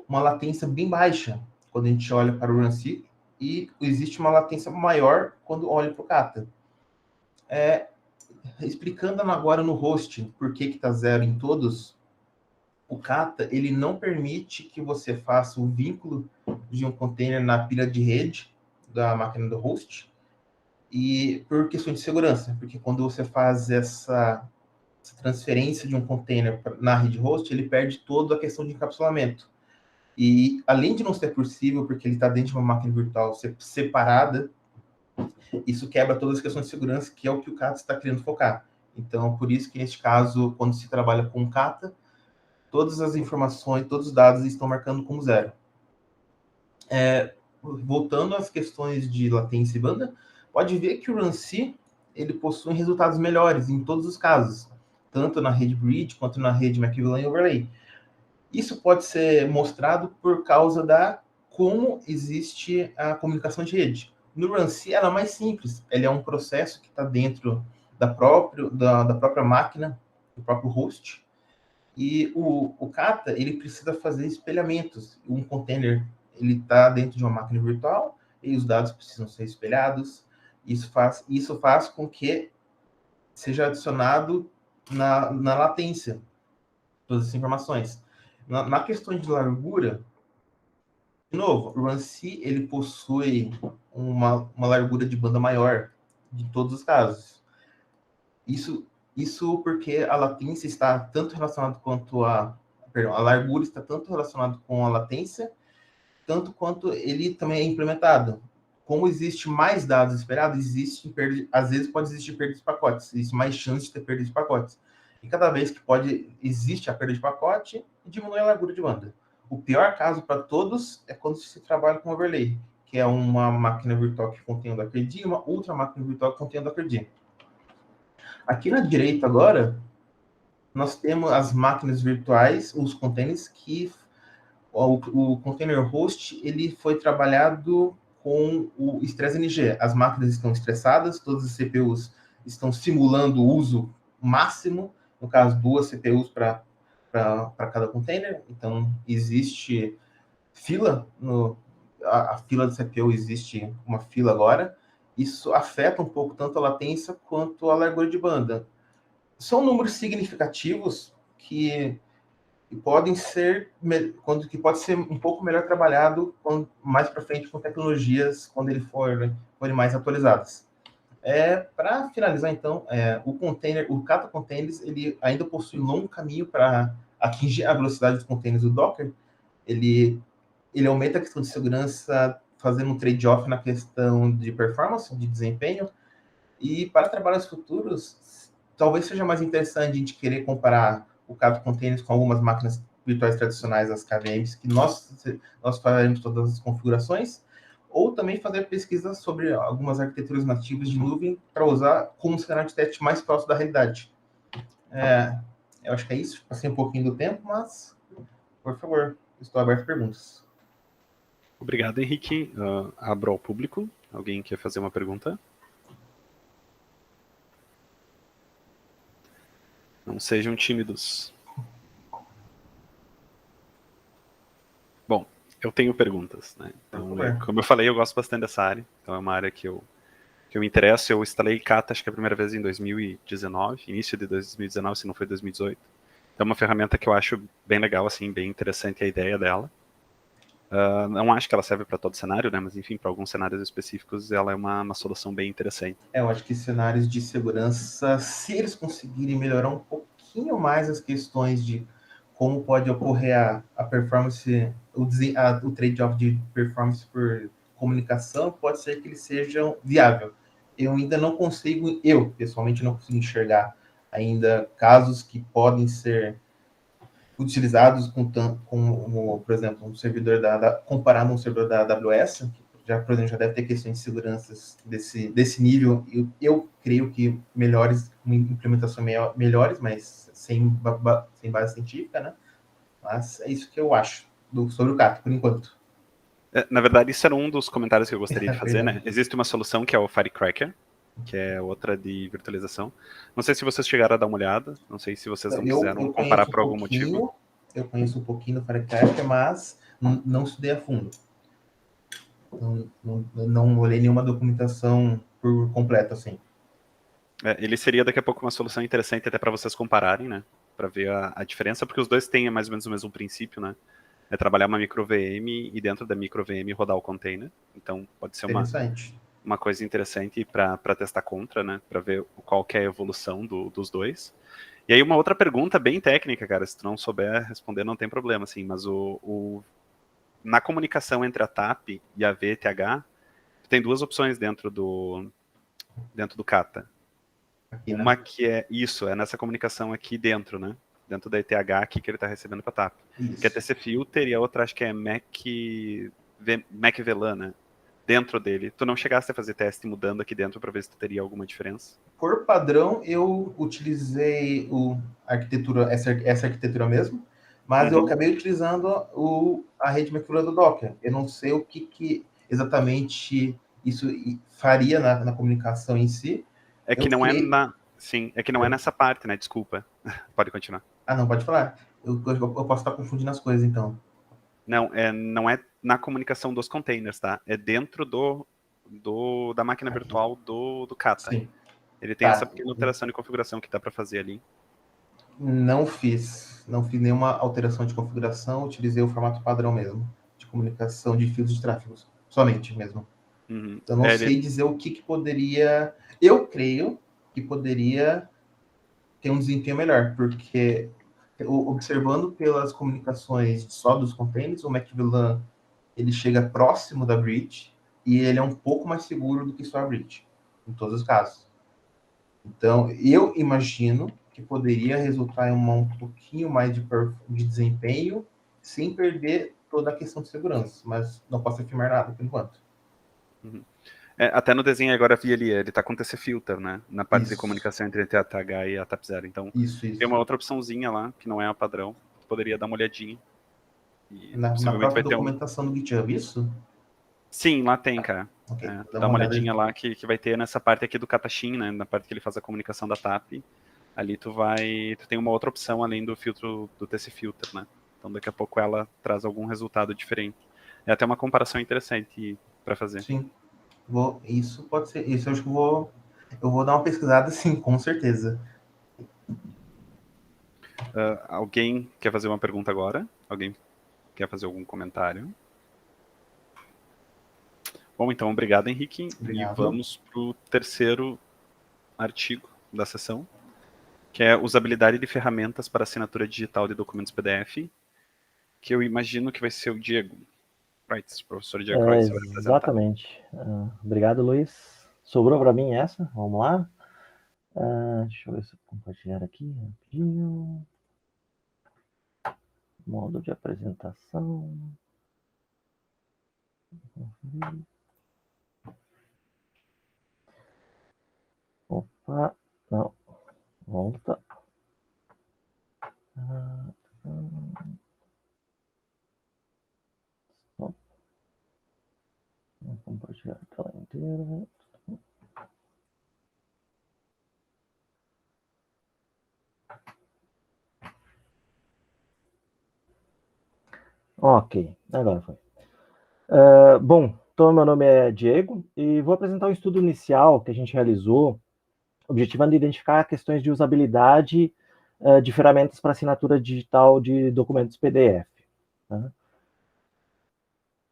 C: latência bem baixa quando a gente olha para o RunC, e existe uma latência maior quando olha para o Kata. Explicando agora no host por que está 0 em todos, o Kata ele não permite que você faça o vínculo de um container na pilha de rede da máquina do host, e por questões de segurança, porque quando você faz essa transferência de um container na rede host, ele perde toda a questão de encapsulamento. E além de não ser possível, porque ele está dentro de uma máquina virtual separada, isso quebra todas as questões de segurança, que é o que o Kata está querendo focar. Então, por isso que, neste caso, quando se trabalha com o Kata, todas as informações, todos os dados estão marcando como 0. Voltando às questões de latência e banda, pode ver que o RunC ele possui resultados melhores em todos os casos, tanto na rede Bridge quanto na rede Maquivelan e Overlay. Isso pode ser mostrado por causa como existe a comunicação de rede. No RunC, ela é mais simples. Ele é um processo que está dentro da própria máquina, do próprio host. E o Kata, ele precisa fazer espelhamentos. Um container, ele está dentro de uma máquina virtual, e os dados precisam ser espelhados. Isso faz com que seja adicionado na latência todas as informações. Na questão de largura, de novo, o RunC ele possui uma largura de banda maior de todos os casos. Isso porque a latência está tanto relacionada a largura está tanto relacionada com a latência, tanto quanto ele também é implementado. Como existe mais dados esperados, às vezes pode existir perda de pacotes, existe mais chance de ter perda de pacotes. E cada vez que existe a perda de pacote, diminui a largura de banda. O pior caso para todos é quando se trabalha com overlay, que é uma máquina virtual que contém o Dockerd e uma outra máquina virtual que contém o Dockerd. Aqui na direita agora, nós temos as máquinas virtuais, os containers o container host ele foi trabalhado com o stress-NG. As máquinas estão estressadas, todas as CPUs estão simulando o uso máximo, no caso, 2 CPUs para cada container. Então, existe fila, a fila da CPU existe uma fila agora. Isso afeta um pouco tanto a latência quanto a largura de banda. São números significativos que podem ser que pode ser um pouco melhor trabalhado mais para frente com tecnologias quando ele forem mais atualizadas. Para finalizar então, o Kata Containers ele ainda possui um longo caminho para atingir a velocidade dos containers do Docker. Ele aumenta a questão de segurança, fazendo um trade-off na questão de performance, de desempenho. E para trabalhos futuros, talvez seja mais interessante a gente querer comparar o Kata Containers com algumas máquinas virtuais tradicionais, as KVMs, que nós faremos todas as configurações, ou também fazer pesquisas sobre algumas arquiteturas nativas de nuvem para usar como cenário de teste mais próximo da realidade. Eu acho que é isso. Passei um pouquinho do tempo, mas, por favor, estou aberto a perguntas.
A: Obrigado, Henrique. Abro ao público. Alguém quer fazer uma pergunta? Não sejam tímidos. Bom, eu tenho perguntas, né? Então, como eu falei, eu gosto bastante dessa área. Então, é uma área que eu me interesso. Eu instalei Kata, acho que a primeira vez em 2019, início de 2019, se não foi 2018. É uma ferramenta que eu acho bem legal, assim, bem interessante a ideia dela. Não acho que ela serve para todo cenário, né? Mas, enfim, para alguns cenários específicos, ela é uma solução bem interessante.
C: Eu acho que cenários de segurança, se eles conseguirem melhorar um pouquinho mais as questões de como pode ocorrer a performance, o trade-off de performance por comunicação, pode ser que eles sejam viável. Eu ainda não consigo, pessoalmente não consigo enxergar ainda casos que podem ser utilizados como, por exemplo, um servidor comparado a um servidor da AWS, já, por exemplo, já deve ter questões de segurança desse nível. Eu creio que melhores, uma implementação melhores, mas sem base científica, né? Mas é isso que eu acho sobre o Kata, por enquanto.
A: Na verdade, isso era um dos comentários que eu gostaria de fazer, né? Existe uma solução que é o Firecracker, que é outra de virtualização. Não sei se vocês chegaram a dar uma olhada, não sei se vocês não quiseram comparar por algum motivo.
C: Eu conheço um pouquinho do Firecracker, mas não estudei a fundo. Não olhei nenhuma documentação por completo, assim.
A: Ele seria daqui a pouco uma solução interessante até para vocês compararem, né? Para ver a diferença, porque os dois têm mais ou menos o mesmo princípio, né? É trabalhar uma micro VM e dentro da micro VM rodar o container. Então pode ser uma coisa interessante para testar contra, né? Para ver qual que é a evolução dos dois. E aí uma outra pergunta bem técnica, cara, se tu não souber responder não tem problema, assim, mas na comunicação entre a TAP e a VTH, tem duas opções dentro do Kata. Aqui, uma, né? Que é isso, é nessa comunicação aqui dentro, né? Dentro da ETH aqui que ele está recebendo para a TAP. Isso. Que é TC Filter e a outra acho que é Mac VLAN, né? Dentro dele. Tu não chegaste a fazer teste mudando aqui dentro para ver se tu teria alguma diferença?
C: Por padrão, eu utilizei essa arquitetura mesmo, mas eu acabei utilizando a rede McFlow do Docker. Eu não sei o que exatamente isso faria na comunicação em si.
A: É que não é nessa parte, né? Desculpa. Pode continuar.
C: Ah, não, pode falar. Eu posso estar confundindo as coisas, então.
A: Não é na comunicação dos containers, tá? É dentro da máquina virtual do Kata. Sim. Ele tem essa pequena alteração de configuração que dá para fazer ali.
C: Não fiz nenhuma alteração de configuração, utilizei o formato padrão mesmo, de comunicação de fios de tráfego, somente mesmo. Uhum. Eu não sei dizer o que poderia... Eu creio que poderia ter um desempenho melhor, porque observando pelas comunicações só dos containers, o MacVLAN ele chega próximo da bridge e ele é um pouco mais seguro do que só a bridge, em todos os casos. Então, eu imagino que poderia resultar em um pouquinho mais de desempenho sem perder toda a questão de segurança, mas não posso afirmar nada por enquanto.
A: Uhum. Até no desenho agora vi ele tá com TC Filter, né? Na parte de comunicação entre a TH e a TAP0. Então, tem uma outra opçãozinha lá, que não é a padrão. Tu poderia dar uma olhadinha. E
C: Na
A: possivelmente
C: própria
A: vai ter um...
C: documentação do GitHub, isso?
A: Sim, lá tem, cara.
C: Ok,
A: Dá uma olhadinha lá que vai ter nessa parte aqui do Katashin, né? Na parte que ele faz a comunicação da TAP. Ali tu tem uma outra opção além do filtro, do TC Filter, né? Então daqui a pouco ela traz algum resultado diferente. É até uma comparação interessante para fazer.
C: Sim. Isso pode ser. Isso eu acho que eu vou dar uma pesquisada, sim, com certeza.
A: Alguém quer fazer uma pergunta agora? Alguém quer fazer algum comentário? Bom, então, obrigado, Henrique.
C: Obrigado.
A: E vamos para o terceiro artigo da sessão, que é usabilidade de ferramentas para assinatura digital de documentos PDF, que eu imagino que vai ser o Diego Reitz, professor Diego Reitz, vai apresentar.
D: Exatamente. Obrigado, Luiz. Sobrou para mim essa, vamos lá. Deixa eu ver se eu compartilhar aqui rapidinho. Modo de apresentação. Opa, não. Volta. Vou compartilhar a tela inteira. Ok, agora foi. Bom, então meu nome é Diego e vou apresentar um estudo inicial que a gente realizou, objetivando identificar questões de usabilidade de ferramentas para assinatura digital de documentos PDF. Tá?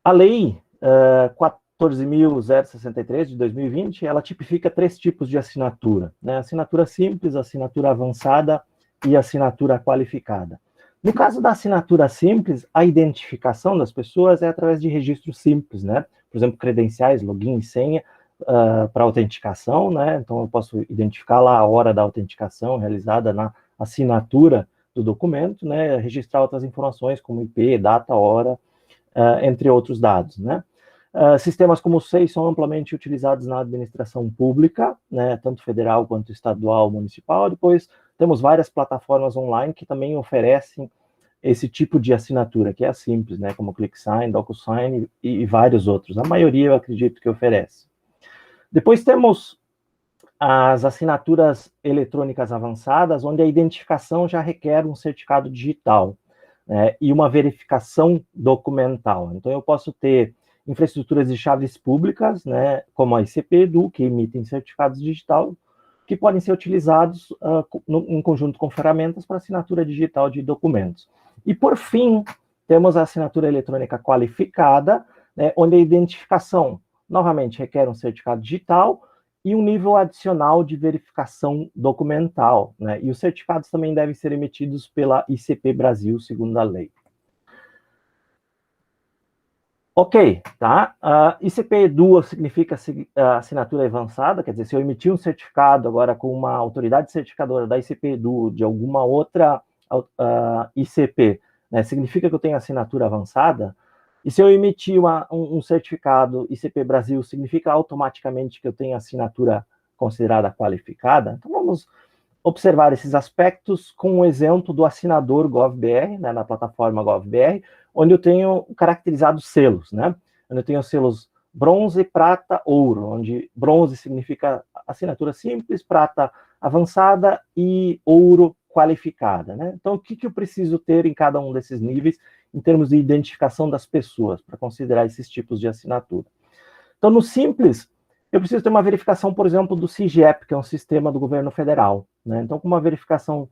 D: A Lei 14.063 de 2020, ela tipifica 3 tipos de assinatura, né? Assinatura simples, assinatura avançada e assinatura qualificada. No caso da assinatura simples, a identificação das pessoas é através de registros simples, né? Por exemplo, credenciais, login e senha para autenticação, né? Então eu posso identificar lá a hora da autenticação realizada na assinatura do documento, né? Registrar outras informações como IP, data, hora, entre outros dados, né? Sistemas como o SEI são amplamente utilizados na administração pública, né, tanto federal quanto estadual, municipal. Depois temos várias plataformas online que também oferecem esse tipo de assinatura, que é simples, né, como ClickSign, DocuSign e vários outros. A maioria eu acredito que oferece. Depois temos as assinaturas eletrônicas avançadas, onde a identificação já requer um certificado digital, né, e uma verificação documental. Então eu posso ter infraestruturas de chaves públicas, né, como a ICP-EDU, que emitem certificados digitais, que podem ser utilizados em conjunto com ferramentas para assinatura digital de documentos. E, por fim, temos a assinatura eletrônica qualificada, né, onde a identificação, novamente, requer um certificado digital e um nível adicional de verificação documental, né, e os certificados também devem ser emitidos pela ICP Brasil, segundo a lei. Ok, tá? ICP-EDU significa assinatura avançada, quer dizer, se eu emitir um certificado agora com uma autoridade certificadora da ICP-EDU de alguma outra ICP, né, significa que eu tenho assinatura avançada, e se eu emitir um certificado ICP Brasil, significa automaticamente que eu tenho assinatura considerada qualificada? Então vamos observar esses aspectos com um exemplo do assinador GovBR, né, na plataforma GovBR, onde eu tenho caracterizados selos, né? Onde eu tenho selos bronze, prata, ouro, onde bronze significa assinatura simples, prata avançada e ouro qualificada, né? Então, o que eu preciso ter em cada um desses níveis em termos de identificação das pessoas para considerar esses tipos de assinatura? Então, no simples, eu preciso ter uma verificação, por exemplo, do SIGEP, que é um sistema do governo federal, né? Então, com uma verificação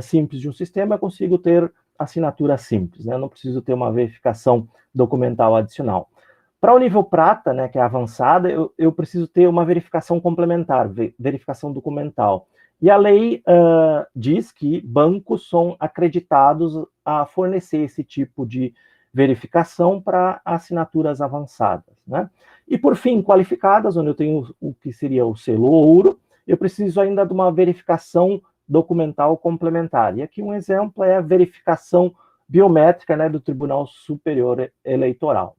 D: simples de um sistema, eu consigo ter assinatura simples, né? Eu não preciso ter uma verificação documental adicional. Para o nível prata, né, que é avançada, eu preciso ter uma verificação complementar, verificação documental. E a lei diz que bancos são acreditados a fornecer esse tipo de verificação para assinaturas avançadas, né? E por fim, qualificadas, onde eu tenho o que seria o selo ouro, eu preciso ainda de uma verificação documental complementar. E aqui um exemplo é a verificação biométrica, né, do Tribunal Superior Eleitoral.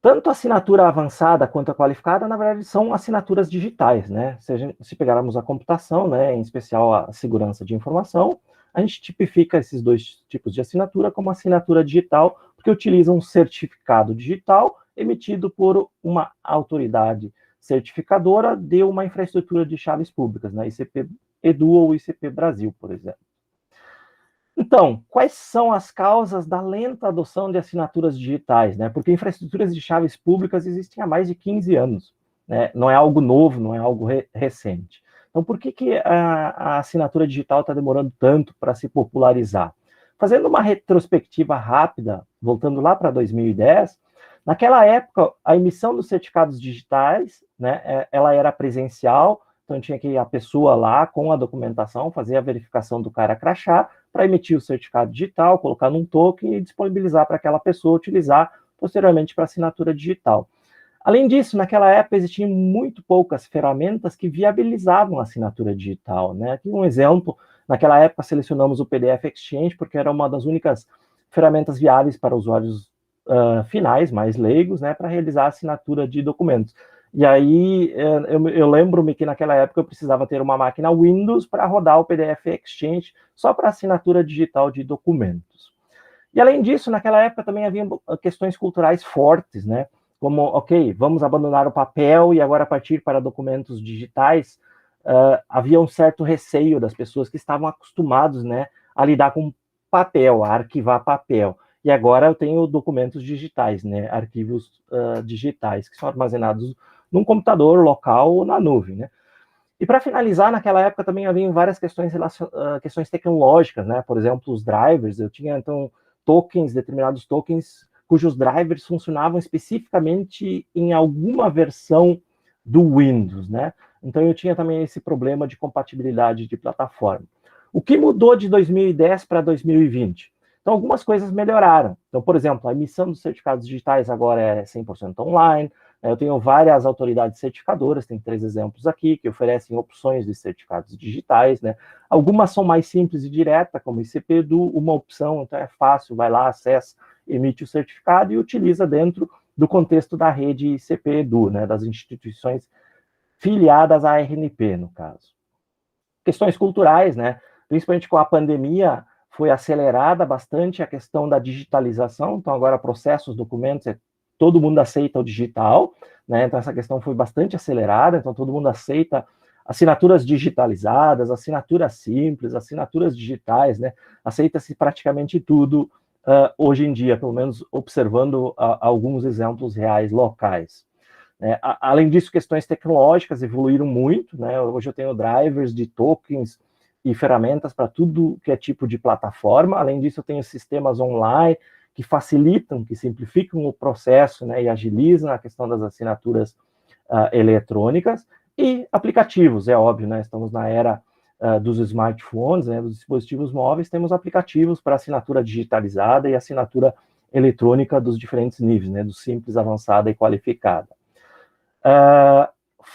D: Tanto a assinatura avançada quanto a qualificada, na verdade, são assinaturas digitais, né? Se pegarmos a computação, né, em especial a segurança de informação, a gente tipifica esses dois tipos de assinatura como assinatura digital, porque utiliza um certificado digital emitido por uma autoridade certificadora de uma infraestrutura de chaves públicas, né? ICP Edu ou ICP Brasil, por exemplo. Então, quais são as causas da lenta adoção de assinaturas digitais, né? Porque infraestruturas de chaves públicas existem há mais de 15 anos, né? Não é algo novo, não é algo recente. Então, por que a assinatura digital está demorando tanto para se popularizar? Fazendo uma retrospectiva rápida, voltando lá para 2010, naquela época, a emissão dos certificados digitais, né, ela era presencial, então tinha que ir a pessoa lá com a documentação, fazer a verificação do cara crachá, para emitir o certificado digital, colocar num token e disponibilizar para aquela pessoa utilizar posteriormente para assinatura digital. Além disso, naquela época existiam muito poucas ferramentas que viabilizavam a assinatura digital, né? Aqui um exemplo, naquela época selecionamos o PDF Exchange porque era uma das únicas ferramentas viáveis para usuários finais, mais leigos, né, para realizar a assinatura de documentos. E aí, eu lembro-me que naquela época eu precisava ter uma máquina Windows para rodar o PDF Exchange só para assinatura digital de documentos. E além disso, naquela época também havia questões culturais fortes, né? Como, ok, vamos abandonar o papel e agora partir para documentos digitais. Havia um certo receio das pessoas que estavam acostumados, né, a lidar com papel, a arquivar papel. E agora eu tenho documentos digitais, né, arquivos digitais, que são armazenados num computador local ou na nuvem, né? E para finalizar, naquela época também havia várias questões tecnológicas, né? Por exemplo, os drivers, eu tinha, então, determinados tokens, cujos drivers funcionavam especificamente em alguma versão do Windows, né? Então eu tinha também esse problema de compatibilidade de plataforma. O que mudou de 2010 para 2020? Então, algumas coisas melhoraram. Então, por exemplo, a emissão dos certificados digitais agora é 100% online. Eu tenho várias autoridades certificadoras, tem 3 exemplos aqui, que oferecem opções de certificados digitais, né? Algumas são mais simples e diretas, como ICP Edu, uma opção, então é fácil, vai lá, acessa, emite o certificado e utiliza dentro do contexto da rede ICP Edu, né? Das instituições filiadas à RNP, no caso. Questões culturais, né? Principalmente com a pandemia, foi acelerada bastante a questão da digitalização, então agora processos, documentos, todo mundo aceita o digital, né? Então essa questão foi bastante acelerada, então todo mundo aceita assinaturas digitalizadas, assinaturas simples, assinaturas digitais, né? Aceita-se praticamente tudo hoje em dia, pelo menos observando alguns exemplos reais locais. Além disso, questões tecnológicas evoluíram muito, né? Hoje eu tenho drivers de tokens e ferramentas para tudo que é tipo de plataforma. Além disso, eu tenho sistemas online que facilitam, que simplificam o processo, né, e agilizam a questão das assinaturas eletrônicas. E aplicativos, é óbvio, né? Estamos na era dos smartphones, né, dos dispositivos móveis, temos aplicativos para assinatura digitalizada e assinatura eletrônica dos diferentes níveis, né, do simples, avançada e qualificada.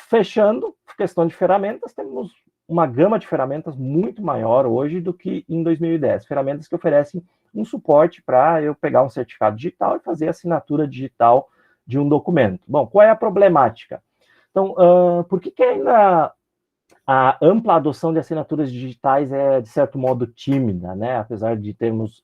D: Fechando, questão de ferramentas, temos uma gama de ferramentas muito maior hoje do que em 2010. Ferramentas que oferecem um suporte para eu pegar um certificado digital e fazer a assinatura digital de um documento. Bom, qual é a problemática? Então, por que ainda a ampla adoção de assinaturas digitais é, de certo modo, tímida, né? Apesar de termos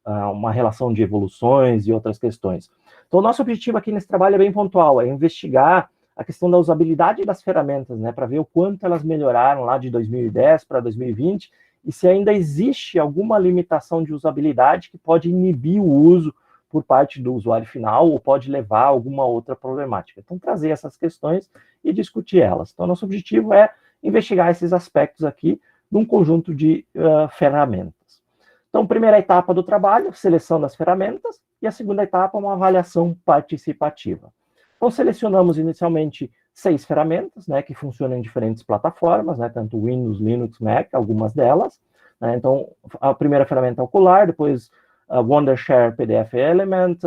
D: uma relação de evoluções e outras questões. Então, o nosso objetivo aqui nesse trabalho é bem pontual, é investigar a questão da usabilidade das ferramentas, né, para ver o quanto elas melhoraram lá de 2010 para 2020 e se ainda existe alguma limitação de usabilidade que pode inibir o uso por parte do usuário final ou pode levar a alguma outra problemática. Então, trazer essas questões e discutir elas. Então, nosso objetivo é investigar esses aspectos aqui num conjunto de ferramentas. Então, primeira etapa do trabalho, seleção das ferramentas, e a segunda etapa, uma avaliação participativa. Então, selecionamos inicialmente 6 ferramentas, né, que funcionam em diferentes plataformas, né, tanto Windows, Linux, Mac, algumas delas. Né, então, a primeira ferramenta é o Okular, depois Wondershare PDF Element,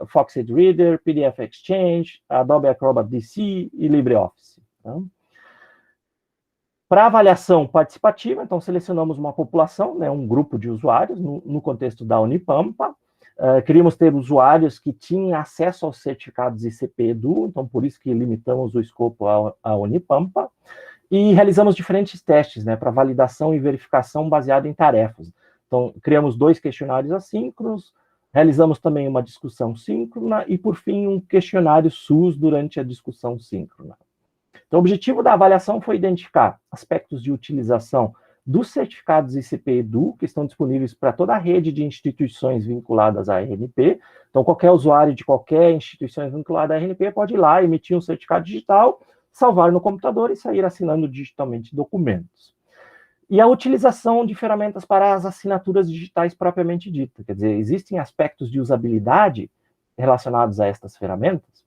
D: Foxit Reader, PDF Exchange, Adobe Acrobat DC e LibreOffice. Tá? Para avaliação participativa, então, selecionamos uma população, né, um grupo de usuários, no contexto da Unipampa. Queríamos ter usuários que tinham acesso aos certificados ICP Edu, então por isso que limitamos o escopo à Unipampa. E realizamos diferentes testes, né, para validação e verificação baseado em tarefas. Então, criamos 2 questionários assíncronos, realizamos também uma discussão síncrona e, por fim, um questionário SUS durante a discussão síncrona. Então, o objetivo da avaliação foi identificar aspectos de utilização dos certificados ICP-EDU, que estão disponíveis para toda a rede de instituições vinculadas à RNP. Então, qualquer usuário de qualquer instituição vinculada à RNP pode ir lá, emitir um certificado digital, salvar no computador e sair assinando digitalmente documentos. E a utilização de ferramentas para as assinaturas digitais propriamente dita. Quer dizer, existem aspectos de usabilidade relacionados a estas ferramentas.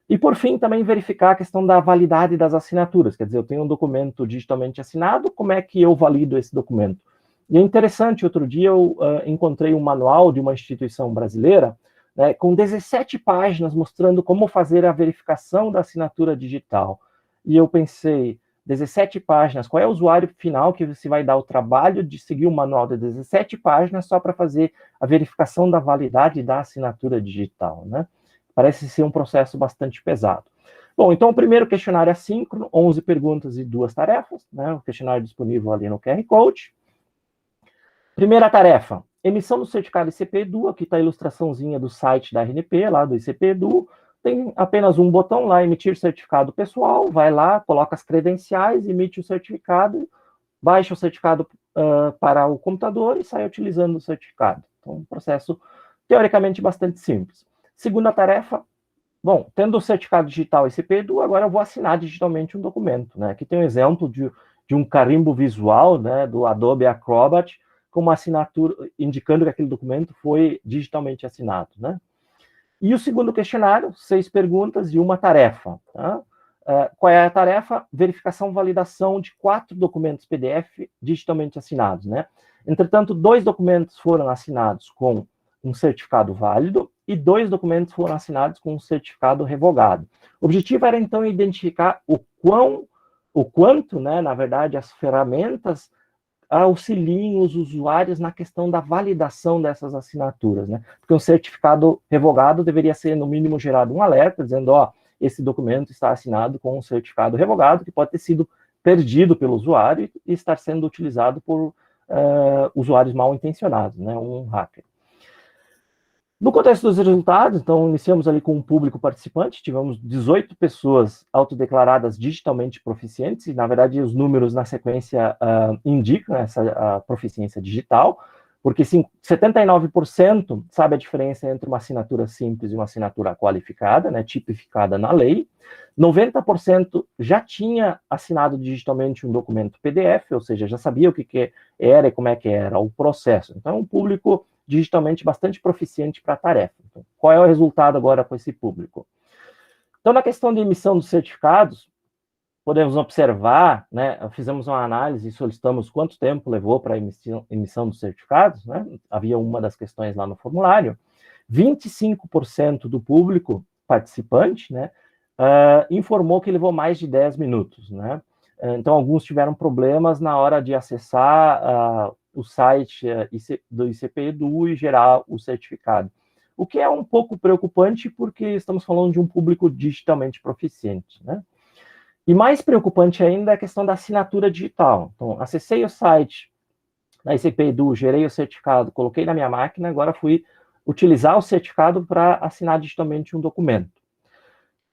D: E, por fim, também verificar a questão da validade das assinaturas. Quer dizer, eu tenho um documento digitalmente assinado, como é que eu valido esse documento? E é interessante, outro dia eu encontrei um manual de uma instituição brasileira, né, com 17 páginas mostrando como fazer a verificação da assinatura digital. E eu pensei, 17 páginas, qual é o usuário final que você vai dar o trabalho de seguir um manual de 17 páginas só para fazer a verificação da validade da assinatura digital, né? Parece ser um processo bastante pesado. Bom, então o primeiro questionário é assíncrono, 11 perguntas e 2 tarefas, né? O questionário disponível ali no QR Code. Primeira tarefa, emissão do certificado ICP-EDU, aqui está a ilustraçãozinha do site da RNP, lá do ICP-EDU, tem apenas um botão lá, emitir certificado pessoal, vai lá, coloca as credenciais, emite o certificado, baixa o certificado para o computador e sai utilizando o certificado. Então, um processo teoricamente bastante simples. Segunda tarefa, bom, tendo o certificado digital ICP-EDU, agora eu vou assinar digitalmente um documento, né? Aqui tem um exemplo de um carimbo visual, né, do Adobe Acrobat, com uma assinatura, indicando que aquele documento foi digitalmente assinado, né? E o segundo questionário, 6 perguntas e uma tarefa, tá? Qual é a tarefa? Verificação e validação de 4 documentos PDF digitalmente assinados, né? Entretanto, 2 documentos foram assinados com um certificado válido e 2 documentos foram assinados com um certificado revogado. O objetivo era, então, identificar o quanto, né, na verdade, as ferramentas auxiliem os usuários na questão da validação dessas assinaturas, né? Porque um certificado revogado deveria ser, no mínimo, gerado um alerta, dizendo, ó, esse documento está assinado com um certificado revogado, que pode ter sido perdido pelo usuário e estar sendo utilizado por usuários mal intencionados, né, um hacker. No contexto dos resultados, então, iniciamos ali com um público participante, tivemos 18 pessoas autodeclaradas digitalmente proficientes, e, na verdade, os números na sequência indicam essa proficiência digital, porque 79% sabe a diferença entre uma assinatura simples e uma assinatura qualificada, né, tipificada na lei, 90% já tinha assinado digitalmente um documento PDF, ou seja, já sabia o que era e como é que era o processo. Então, é um público digitalmente bastante proficiente para a tarefa. Então, qual é o resultado agora com esse público? Então, na questão de emissão dos certificados, podemos observar, né, fizemos uma análise e solicitamos quanto tempo levou para a emissão dos certificados, né? Havia uma das questões lá no formulário. 25% do público participante, né, informou que levou mais de 10 minutos, né? Então, alguns tiveram problemas na hora de acessar o site do ICP-EDU e gerar o certificado. O que é um pouco preocupante, porque estamos falando de um público digitalmente proficiente, né? E mais preocupante ainda é a questão da assinatura digital. Então, acessei o site da ICP-EDU, gerei o certificado, coloquei na minha máquina, agora fui utilizar o certificado para assinar digitalmente um documento.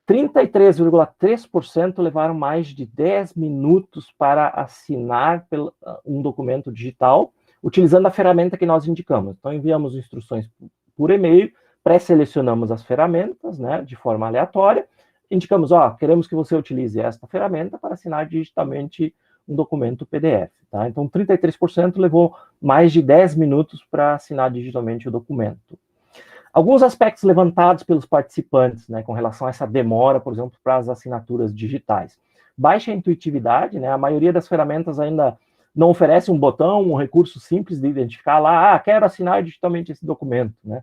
D: 33,3% levaram mais de 10 minutos para assinar um documento digital, utilizando a ferramenta que nós indicamos. Então, enviamos instruções por e-mail, pré-selecionamos as ferramentas, né, de forma aleatória, indicamos, ó, queremos que você utilize esta ferramenta para assinar digitalmente um documento PDF, tá? Então, 33% levou mais de 10 minutos para assinar digitalmente o documento. Alguns aspectos levantados pelos participantes, né, com relação a essa demora, por exemplo, para as assinaturas digitais. Baixa intuitividade, né, a maioria das ferramentas ainda não oferece um botão, um recurso simples de identificar lá, quero assinar digitalmente esse documento, né?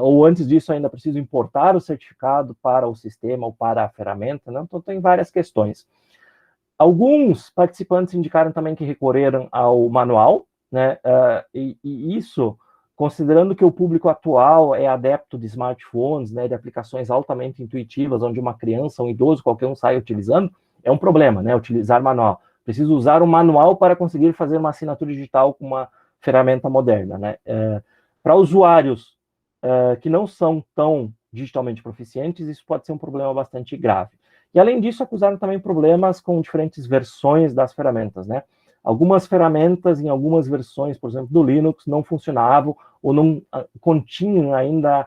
D: Ou antes disso ainda preciso importar o certificado para o sistema ou para a ferramenta, né? Então tem várias questões. Alguns participantes indicaram também que recorreram ao manual, né? E isso, considerando que o público atual é adepto de smartphones, né, de aplicações altamente intuitivas, onde uma criança, um idoso, qualquer um sai utilizando, é um problema, né? Utilizar manual. Preciso usar um manual para conseguir fazer uma assinatura digital com uma ferramenta moderna, né? Para usuários que não são tão digitalmente proficientes, isso pode ser um problema bastante grave. E, além disso, acusaram também problemas com diferentes versões das ferramentas, né? Algumas ferramentas, em algumas versões, por exemplo, do Linux, não funcionavam ou não continham ainda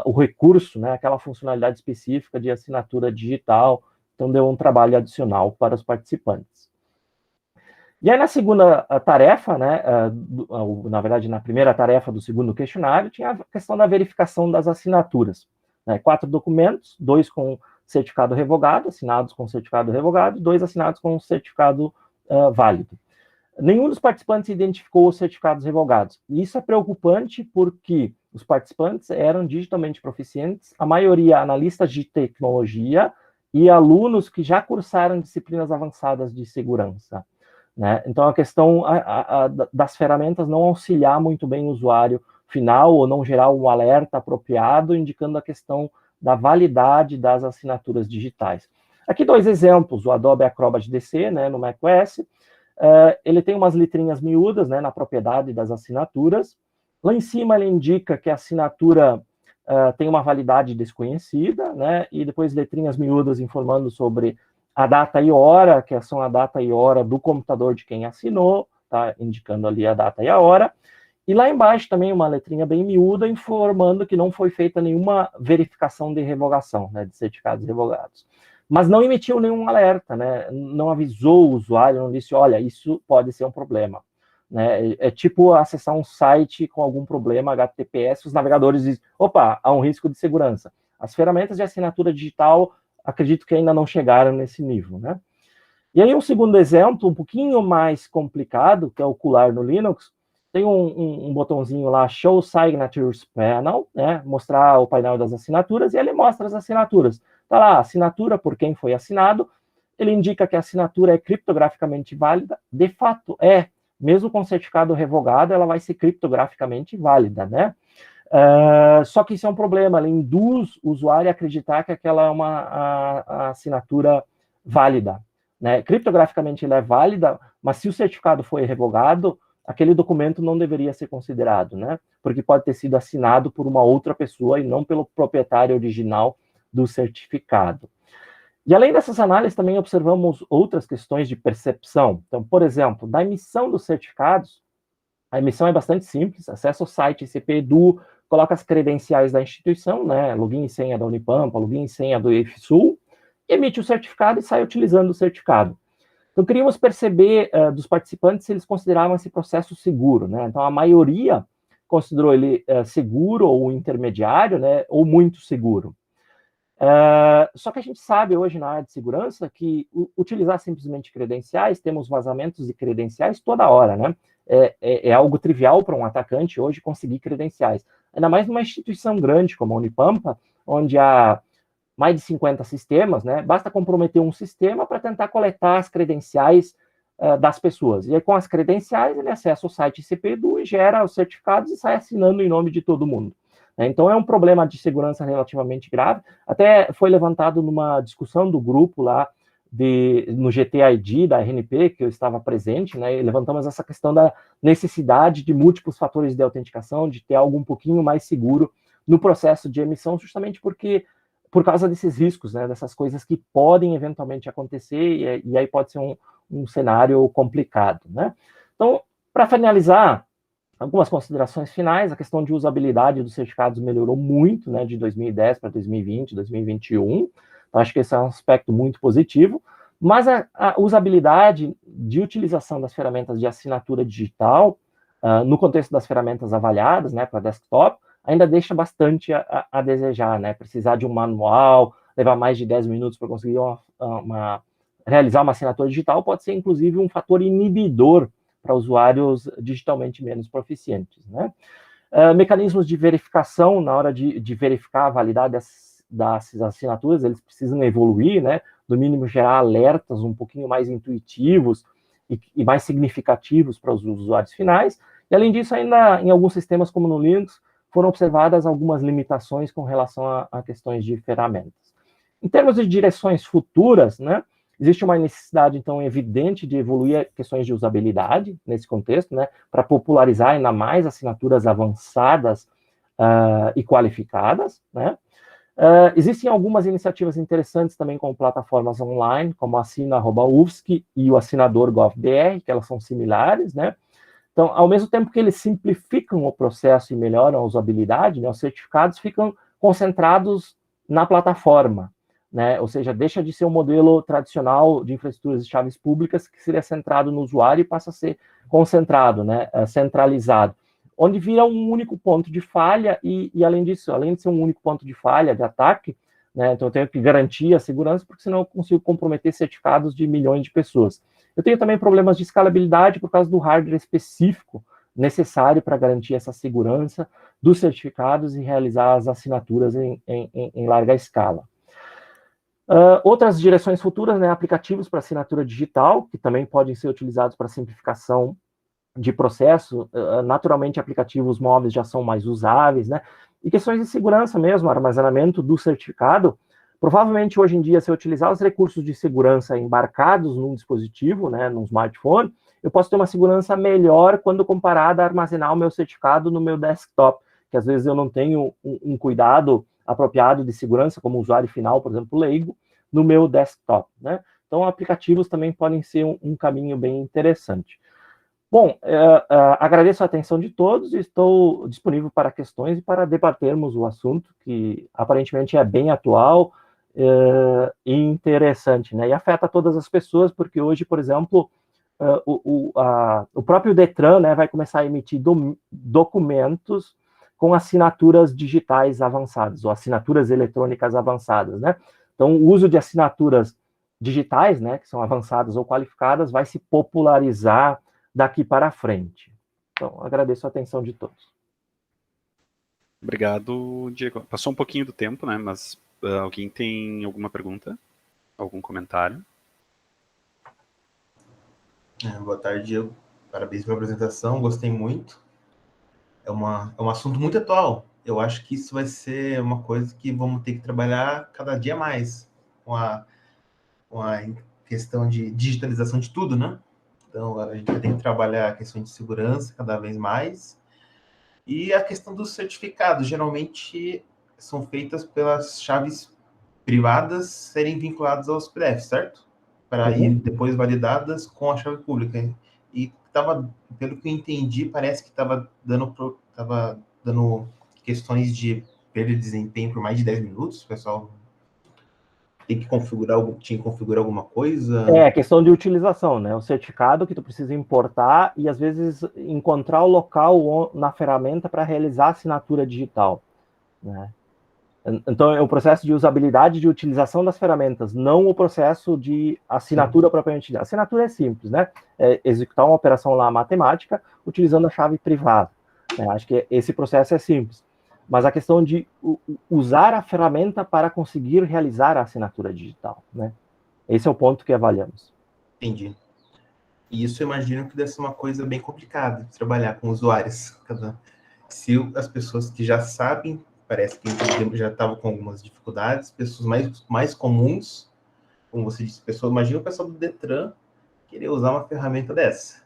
D: o recurso, né, aquela funcionalidade específica de assinatura digital, então deu um trabalho adicional para os participantes. E aí, na segunda tarefa, né, na verdade, na primeira tarefa do segundo questionário, tinha a questão da verificação das assinaturas. Né, 4 documentos, 2 com certificado revogado, assinados com certificado revogado, 2 assinados com certificado válido. Nenhum dos participantes identificou os certificados revogados. E isso é preocupante porque os participantes eram digitalmente proficientes, a maioria analistas de tecnologia e alunos que já cursaram disciplinas avançadas de segurança. Né? Então, a questão das ferramentas não auxiliar muito bem o usuário final ou não gerar um alerta apropriado, indicando a questão da validade das assinaturas digitais. Aqui 2 exemplos, o Adobe Acrobat DC, né, no macOS. Ele tem umas letrinhas miúdas, né, na propriedade das assinaturas. Lá em cima ele indica que a assinatura tem uma validade desconhecida, né, e depois letrinhas miúdas informando sobre a data e hora, que são a data e hora do computador de quem assinou, tá, indicando ali a data e a hora. E lá embaixo também uma letrinha bem miúda informando que não foi feita nenhuma verificação de revogação, né, de certificados revogados. Mas não emitiu nenhum alerta, né? Não avisou o usuário, não disse, olha, isso pode ser um problema. Né? É tipo acessar um site com algum problema HTTPS, os navegadores dizem, opa, há um risco de segurança. As ferramentas de assinatura digital, acredito que ainda não chegaram nesse nível. Né? E aí um segundo exemplo, um pouquinho mais complicado, que é ocular no Linux, tem um botãozinho lá, Show Signatures Panel, né? Mostrar o painel das assinaturas, e ele mostra as assinaturas. Está lá, assinatura por quem foi assinado, ele indica que a assinatura é criptograficamente válida, de fato é, mesmo com certificado revogado, ela vai ser criptograficamente válida, né? Só que isso é um problema, ele induz o usuário a acreditar que aquela é a assinatura válida, né? Criptograficamente ela é válida, mas se o certificado foi revogado, aquele documento não deveria ser considerado, né? Porque pode ter sido assinado por uma outra pessoa e não pelo proprietário original do certificado. E além dessas análises, também observamos outras questões de percepção. Então, por exemplo, da emissão dos certificados, a emissão é bastante simples, acessa o site ICP Edu, coloca as credenciais da instituição, né, login e senha da Unipampa, login e senha do IFSUL, emite o certificado e sai utilizando o certificado. Então, queríamos perceber dos participantes se eles consideravam esse processo seguro, né? Então, a maioria considerou ele seguro ou intermediário, né, ou muito seguro. Só que a gente sabe hoje na área de segurança que utilizar simplesmente credenciais, temos vazamentos de credenciais toda hora, né? É algo trivial para um atacante hoje conseguir credenciais. Ainda mais numa instituição grande como a Unipampa, onde há mais de 50 sistemas, né? Basta comprometer um sistema para tentar coletar as credenciais das pessoas. E aí, com as credenciais, ele acessa o site ICP-Edu e gera os certificados e sai assinando em nome de todo mundo. Então, é um problema de segurança relativamente grave. Até foi levantado numa discussão do grupo lá, no GTID da RNP, que eu estava presente, né, e levantamos essa questão da necessidade de múltiplos fatores de autenticação, de ter algo um pouquinho mais seguro no processo de emissão, justamente por causa desses riscos, né, dessas coisas que podem eventualmente acontecer, e aí pode ser um cenário complicado. Né? Então, para finalizar, algumas considerações finais, a questão de usabilidade dos certificados melhorou muito, né, de 2010 para 2020, 2021, então acho que esse é um aspecto muito positivo, mas a usabilidade de utilização das ferramentas de assinatura digital, no contexto das ferramentas avaliadas, né, para desktop, ainda deixa bastante a desejar, né, precisar de um manual, levar mais de 10 minutos para conseguir realizar uma assinatura digital, pode ser inclusive um fator inibidor para usuários digitalmente menos proficientes. Né? Mecanismos de verificação, na hora de verificar a validade das assinaturas, eles precisam evoluir, né? No mínimo gerar alertas um pouquinho mais intuitivos e mais significativos para os usuários finais. E, além disso, ainda em alguns sistemas, como no Linux, foram observadas algumas limitações com relação a questões de ferramentas. Em termos de direções futuras, né? Existe uma necessidade, então, evidente de evoluir questões de usabilidade nesse contexto, né, para popularizar ainda mais assinaturas avançadas e qualificadas, né. Existem algumas iniciativas interessantes também com plataformas online, como a Assina@UFSC e o Assinador Gov.br, que elas são similares, né. Então, ao mesmo tempo que eles simplificam o processo e melhoram a usabilidade, né, os certificados ficam concentrados na plataforma, né? Ou seja, deixa de ser um modelo tradicional de infraestruturas de chaves públicas que seria centrado no usuário e passa a ser concentrado, né, centralizado, onde vira um único ponto de falha e além disso, além de ser um único ponto de falha, de ataque, né, então eu tenho que garantir a segurança, porque senão eu consigo comprometer certificados de milhões de pessoas. Eu tenho também problemas de escalabilidade por causa do hardware específico necessário para garantir essa segurança dos certificados e realizar as assinaturas em larga escala. Outras direções futuras, né, aplicativos para assinatura digital, que também podem ser utilizados para simplificação de processo. Naturalmente, aplicativos móveis já são mais usáveis, né, e questões de segurança mesmo, armazenamento do certificado. Provavelmente, hoje em dia, se eu utilizar os recursos de segurança embarcados num dispositivo, né, num smartphone, eu posso ter uma segurança melhor quando comparada a armazenar o meu certificado no meu desktop, que às vezes eu não tenho um cuidado apropriado de segurança, como usuário final, por exemplo, leigo, no meu desktop, né? Então, aplicativos também podem ser um caminho bem interessante. Bom, agradeço a atenção de todos e estou disponível para questões e para debatermos o assunto, que aparentemente é bem atual e interessante, né? E afeta todas as pessoas, porque hoje, por exemplo, o próprio Detran, né, vai começar a emitir documentos com assinaturas digitais avançadas, ou assinaturas eletrônicas avançadas, né? Então, o uso de assinaturas digitais, né, que são avançadas ou qualificadas, vai se popularizar daqui para frente. Então, agradeço a atenção de todos.
A: Obrigado, Diego. Passou um pouquinho do tempo, né, mas alguém tem alguma pergunta? Algum comentário?
C: Boa tarde, Diego. Parabéns pela apresentação, gostei muito. É um assunto muito atual. Eu acho que isso vai ser uma coisa que vamos ter que trabalhar cada dia mais, com a questão de digitalização de tudo, né? Então, a gente vai ter que trabalhar a questão de segurança cada vez mais. E a questão dos certificados, geralmente são feitas pelas chaves privadas serem vinculadas aos PDFs, certo? Para ir depois validadas com a chave pública. E pelo que eu entendi, parece que estava dando questões de perda de desempenho por mais de 10 minutos. O pessoal tinha que configurar alguma coisa.
D: É, questão de utilização, né? O certificado que tu precisa importar e, às vezes, encontrar o local na ferramenta para realizar a assinatura digital, né? Então, é o processo de usabilidade de utilização das ferramentas, não o processo de assinatura propriamente dita. A assinatura é simples, né? É executar uma operação lá matemática utilizando a chave privada, né? Acho que esse processo é simples. Mas a questão de usar a ferramenta para conseguir realizar a assinatura digital, né? Esse é o ponto que avaliamos.
C: Entendi. E isso eu imagino que deve ser uma coisa bem complicada de trabalhar com usuários. Se as pessoas que já sabem, parece que já estavam com algumas dificuldades, pessoas mais comuns, como você disse, imagina o pessoal do Detran querer usar uma ferramenta dessa.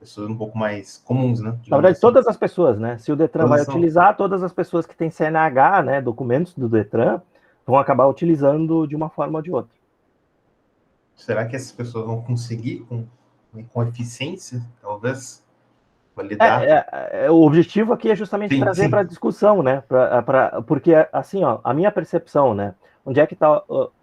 C: Pessoas um pouco mais comuns, né?
D: Na verdade,
C: assim.
D: todas as pessoas, né? Se o Detran vai utilizar, todas as pessoas que têm CNH, né, documentos do Detran, vão acabar utilizando de uma forma ou de outra.
C: Será que essas pessoas vão conseguir, com eficiência, talvez, validar?
D: O objetivo aqui é justamente trazer para a discussão, né? Porque, assim, ó, a minha percepção, né? Onde é que está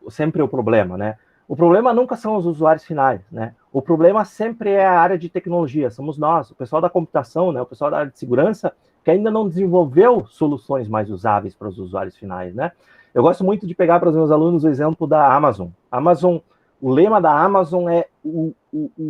D: sempre o problema, né? O problema nunca são os usuários finais, né? O problema sempre é a área de tecnologia, somos nós, o pessoal da computação, né? O pessoal da área de segurança, que ainda não desenvolveu soluções mais usáveis para os usuários finais, né? Eu gosto muito de pegar para os meus alunos o exemplo da Amazon. O lema da Amazon é o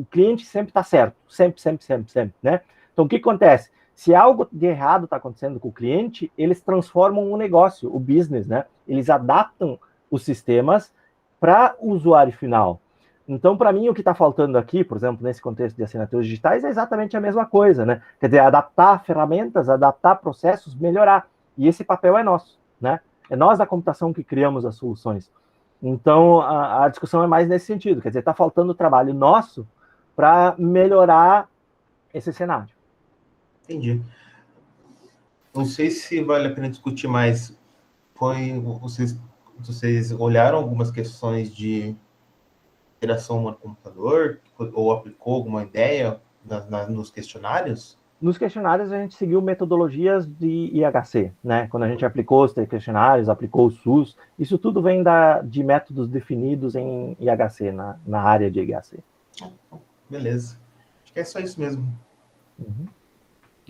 D: cliente sempre está certo, sempre, né? Então, o que acontece? Se algo de errado está acontecendo com o cliente, eles transformam o negócio, o business, né? Eles adaptam os sistemas para o usuário final. Então, para mim, o que está faltando aqui, por exemplo, nesse contexto de assinaturas digitais, é exatamente a mesma coisa, né? Quer dizer, adaptar ferramentas, adaptar processos, melhorar. E esse papel é nosso, né? É nós da computação que criamos as soluções. Então, a discussão é mais nesse sentido, quer dizer, está faltando trabalho nosso para melhorar esse cenário.
C: Entendi. Não sei se vale a pena discutir mais. Vocês olharam algumas questões de interação humano-computador, ou aplicou alguma ideia nos questionários?
D: Nos questionários, a gente seguiu metodologias de IHC, né? Quando a gente aplicou os questionários, aplicou o SUS, isso tudo vem de métodos definidos em IHC, na área de IHC.
C: Beleza. Acho que é só isso mesmo.
D: Uhum.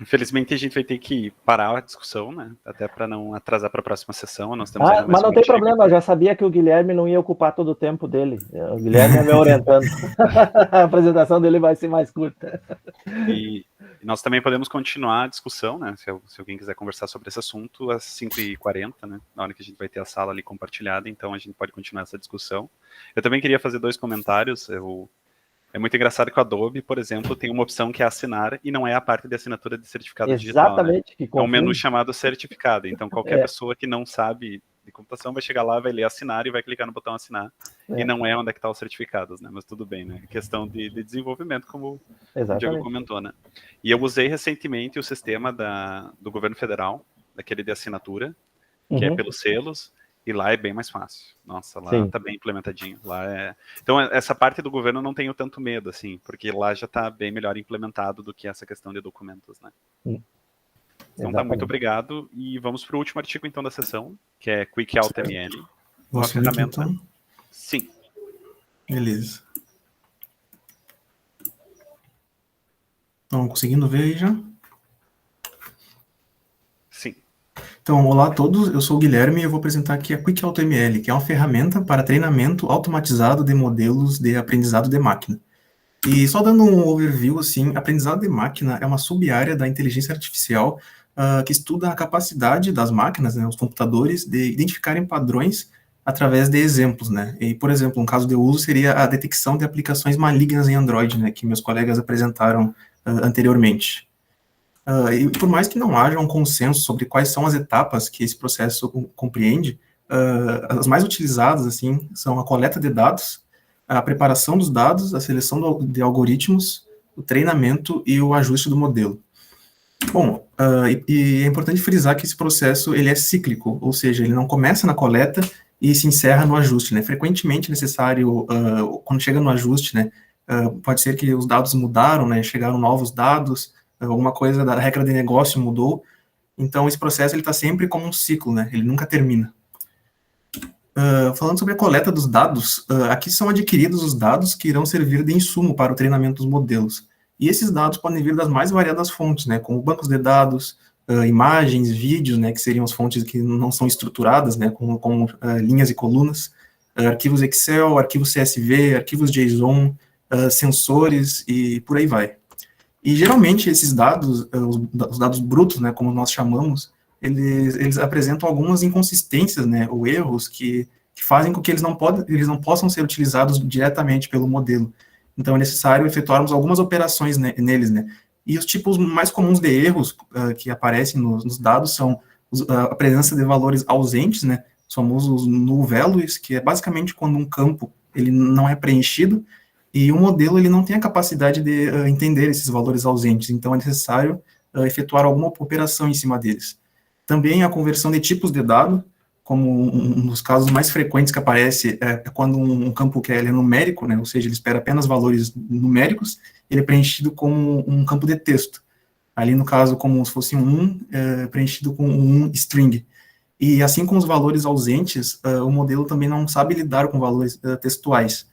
A: Infelizmente, a gente vai ter que parar a discussão, né? Até para não atrasar para a próxima sessão. Nós temos
D: Mas não tem problema, eu já sabia que o Guilherme não ia ocupar todo o tempo dele. O Guilherme é me orientando. A apresentação dele vai ser mais curta.
A: E nós também podemos continuar a discussão, né? Se alguém quiser conversar sobre esse assunto, às 5h40, né? Na hora que a gente vai ter a sala ali compartilhada, então a gente pode continuar essa discussão. Eu também queria fazer 2 comentários. É muito engraçado que o Adobe, por exemplo, tem uma opção que é assinar e não é a parte de assinatura de certificado digital.
D: Exatamente.
A: Né? É um menu chamado certificado. Então, qualquer pessoa que não sabe de computação vai chegar lá, vai ler assinar e vai clicar no botão assinar. E não é onde é que estão os certificados, né? Mas tudo bem, né? É questão de desenvolvimento, como o Diego comentou, né? E eu usei recentemente o sistema do governo federal, daquele de assinatura, que é pelos selos. E lá é bem mais fácil. Nossa, lá tá bem implementadinho. Então, essa parte do governo eu não tenho tanto medo, assim, porque lá já tá bem melhor implementado do que essa questão de documentos, né? Então tá, muito obrigado. E vamos para o último artigo, então, da sessão, que é QuickAutoML.
E: Uma ferramenta... Então?
A: Sim.
E: Beleza. Estão conseguindo ver aí já?
A: Sim.
E: Então, olá a todos, eu sou o Guilherme e eu vou apresentar aqui a QuickAutoML, que é uma ferramenta para treinamento automatizado de modelos de aprendizado de máquina. E só dando um overview, assim, aprendizado de máquina é uma sub-área da inteligência artificial que estuda a capacidade das máquinas, né, os computadores, de identificarem padrões através de exemplos, né? E, por exemplo, um caso de uso seria a detecção de aplicações malignas em Android, né, que meus colegas apresentaram anteriormente. E por mais que não haja um consenso sobre quais são as etapas que esse processo compreende, as mais utilizadas, assim, são a coleta de dados, a preparação dos dados, a seleção de algoritmos, o treinamento e o ajuste do modelo. Bom, e é importante frisar que esse processo ele é cíclico, ou seja, ele não começa na coleta e se encerra no ajuste, né? Frequentemente é necessário, quando chega no ajuste, né, pode ser que os dados mudaram, né, chegaram novos dados, alguma coisa da regra de negócio mudou, então esse processo ele está sempre como um ciclo, né? Ele nunca termina. Falando sobre a coleta dos dados, aqui são adquiridos os dados que irão servir de insumo para o treinamento dos modelos. E esses dados podem vir das mais variadas fontes, né? Como bancos de dados, imagens, vídeos, né? Que seriam as fontes que não são estruturadas, né? Com linhas e colunas, arquivos Excel, arquivos CSV, arquivos JSON, sensores e por aí vai. E geralmente esses dados, os dados brutos, né, como nós chamamos, eles apresentam algumas inconsistências, né, ou erros que fazem com que eles não possam ser utilizados diretamente pelo modelo. Então é necessário efetuarmos algumas operações neles, né. E os tipos mais comuns de erros que aparecem nos dados são a presença de valores ausentes, né, os famosos null values, que é basicamente quando um campo ele não é preenchido, e o modelo ele não tem a capacidade de entender esses valores ausentes, então é necessário efetuar alguma operação em cima deles. Também a conversão de tipos de dado, como um dos casos mais frequentes que aparece é quando um campo que ele é numérico, né, ou seja, ele espera apenas valores numéricos, ele é preenchido como um campo de texto. Ali, no caso, como se fosse preenchido com um string. E assim como os valores ausentes, o modelo também não sabe lidar com valores textuais.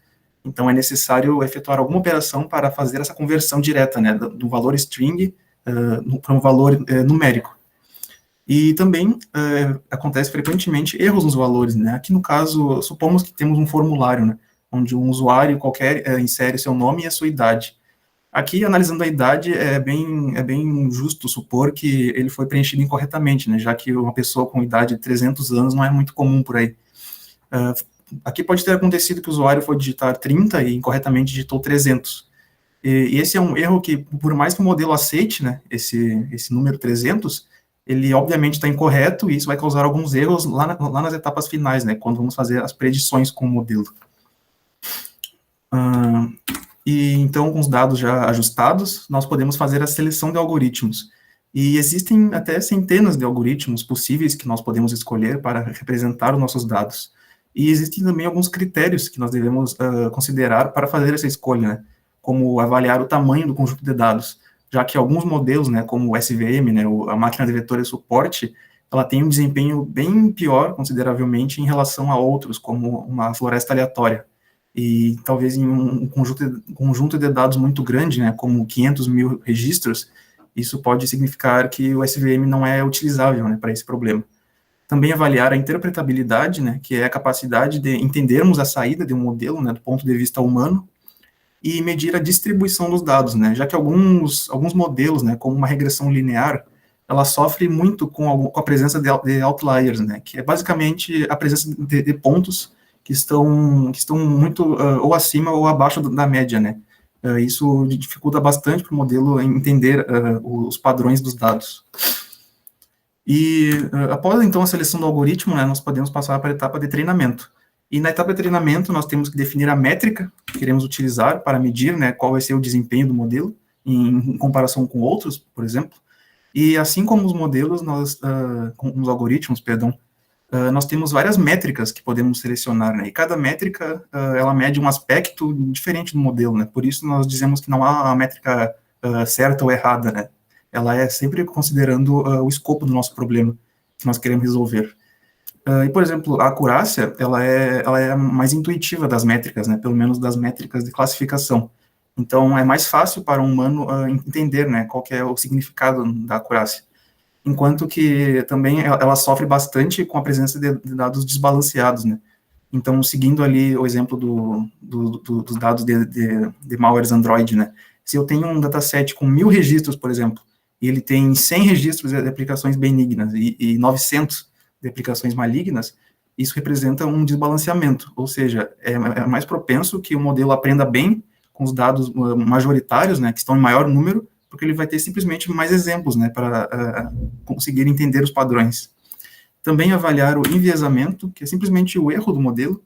E: Então, é necessário efetuar alguma operação para fazer essa conversão direta, né, do valor string para um valor numérico. E também acontece frequentemente erros nos valores, né? Aqui, no caso, supomos que temos um formulário, né, onde um usuário qualquer insere seu nome e a sua idade. Aqui, analisando a idade, é bem justo supor que ele foi preenchido incorretamente, né, já que uma pessoa com idade de 300 anos não é muito comum por aí. Aqui pode ter acontecido que o usuário foi digitar 30 e incorretamente digitou 300. E esse é um erro que, por mais que o modelo aceite, né, esse número 300, ele obviamente está incorreto, e isso vai causar alguns erros lá nas etapas finais, né, quando vamos fazer as predições com o modelo. E então, com os dados já ajustados, nós podemos fazer a seleção de algoritmos. E existem até centenas de algoritmos possíveis que nós podemos escolher para representar os nossos dados. E existem também alguns critérios que nós devemos considerar para fazer essa escolha, né, como avaliar o tamanho do conjunto de dados, já que alguns modelos, né, como o SVM, né, a máquina de vetores suporte, ela tem um desempenho bem pior, consideravelmente, em relação a outros, como uma floresta aleatória. E talvez em um conjunto de dados muito grande, né, como 500 mil registros, isso pode significar que o SVM não é utilizável, né, para esse problema. Também avaliar a interpretabilidade, né, que é a capacidade de entendermos a saída de um modelo, né, do ponto de vista humano, e medir a distribuição dos dados, né, já que alguns modelos, né, como uma regressão linear, ela sofre muito com a presença de outliers, né, que é basicamente a presença de pontos que estão muito ou acima ou abaixo da média, né. Isso dificulta bastante para o modelo entender os padrões dos dados. E após, então, a seleção do algoritmo, né, nós podemos passar para a etapa de treinamento. E na etapa de treinamento, nós temos que definir a métrica que queremos utilizar para medir, né, qual vai ser o desempenho do modelo em comparação com outros, por exemplo. E assim como os modelos, com os algoritmos, nós temos várias métricas que podemos selecionar, né, e cada métrica, ela mede um aspecto diferente do modelo, né, por isso nós dizemos que não há uma métrica certa ou errada, né, ela é sempre considerando o escopo do nosso problema que nós queremos resolver. E, por exemplo, a acurácia, ela é a mais intuitiva das métricas, né, pelo menos das métricas de classificação. Então, é mais fácil para um humano entender, né, qual que é o significado da acurácia. Enquanto que também ela sofre bastante com a presença de dados desbalanceados, né. Então, seguindo ali o exemplo dos dados de malwares Android, né, se eu tenho um dataset com 1000 registros, por exemplo, e ele tem 100 registros de aplicações benignas e 900 de aplicações malignas, isso representa um desbalanceamento, ou seja, é mais propenso que o modelo aprenda bem com os dados majoritários, né, que estão em maior número, porque ele vai ter simplesmente mais exemplos, né, para conseguir entender os padrões. Também avaliar o enviesamento, que é simplesmente o erro do modelo.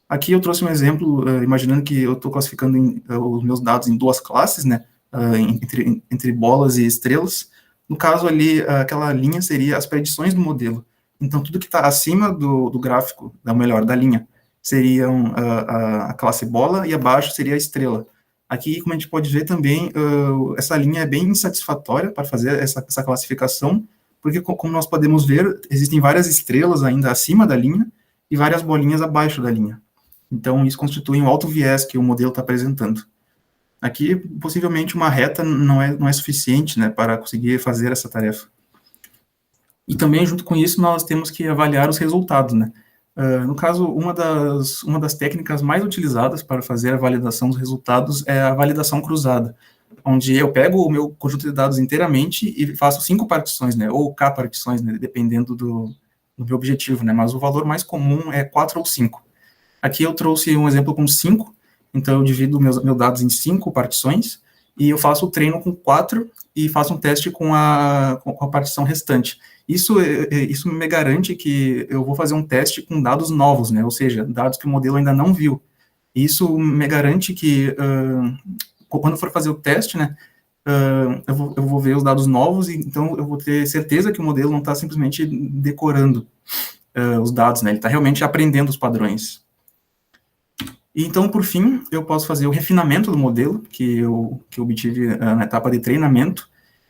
E: Aqui eu trouxe um exemplo, imaginando que eu estou classificando os meus dados em duas classes, né, entre bolas e estrelas. No caso ali, aquela linha seria as predições do modelo. Então, tudo que está acima do gráfico, da linha, seria a classe bola, e abaixo seria a estrela. Aqui, como a gente pode ver também, essa linha é bem insatisfatória para fazer essa classificação, porque, como nós podemos ver, existem várias estrelas ainda acima da linha e várias bolinhas abaixo da linha. Então, isso constitui um alto viés que o modelo está apresentando. Aqui, possivelmente, uma reta não é suficiente, né, para conseguir fazer essa tarefa. E também, junto com isso, nós temos que avaliar os resultados, né. No caso, uma das técnicas mais utilizadas para fazer a validação dos resultados é a validação cruzada, onde eu pego o meu conjunto de dados inteiramente e faço 5 partições, né, ou K partições, né, dependendo do meu objetivo, né, mas o valor mais comum é 4 ou 5. Aqui eu trouxe um exemplo com 5, então eu divido meus dados em 5 partições, e eu faço o treino com 4, e faço um teste com a partição restante. Isso me garante que eu vou fazer um teste com dados novos, né, ou seja, dados que o modelo ainda não viu. Isso me garante que, quando for fazer o teste, né, eu vou ver os dados novos, e então eu vou ter certeza que o modelo não está simplesmente decorando os dados, né, ele está realmente aprendendo os padrões. E então, por fim, eu posso fazer o refinamento do modelo, que eu obtive na etapa de treinamento,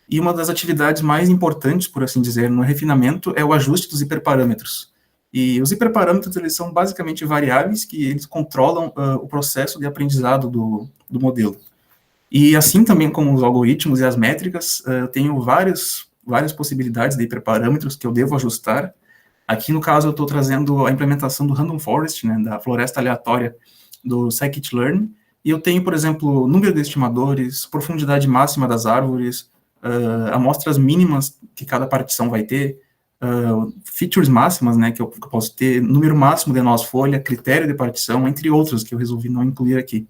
E: e uma das atividades mais importantes, por assim dizer, no refinamento é o ajuste dos hiperparâmetros. E os hiperparâmetros, eles são basicamente variáveis que eles controlam o processo de aprendizado do modelo. E assim também como os algoritmos e as métricas, eu tenho várias possibilidades de hiperparâmetros que eu devo ajustar. Aqui, no caso, eu estou trazendo a implementação do Random Forest, né, da floresta aleatória do Scikit-learn, e eu tenho, por exemplo, número de estimadores, profundidade máxima das árvores, amostras mínimas que cada partição vai ter, features máximas, né, que eu posso ter, número máximo de nós folha, critério de partição, entre outros que eu resolvi não incluir aqui.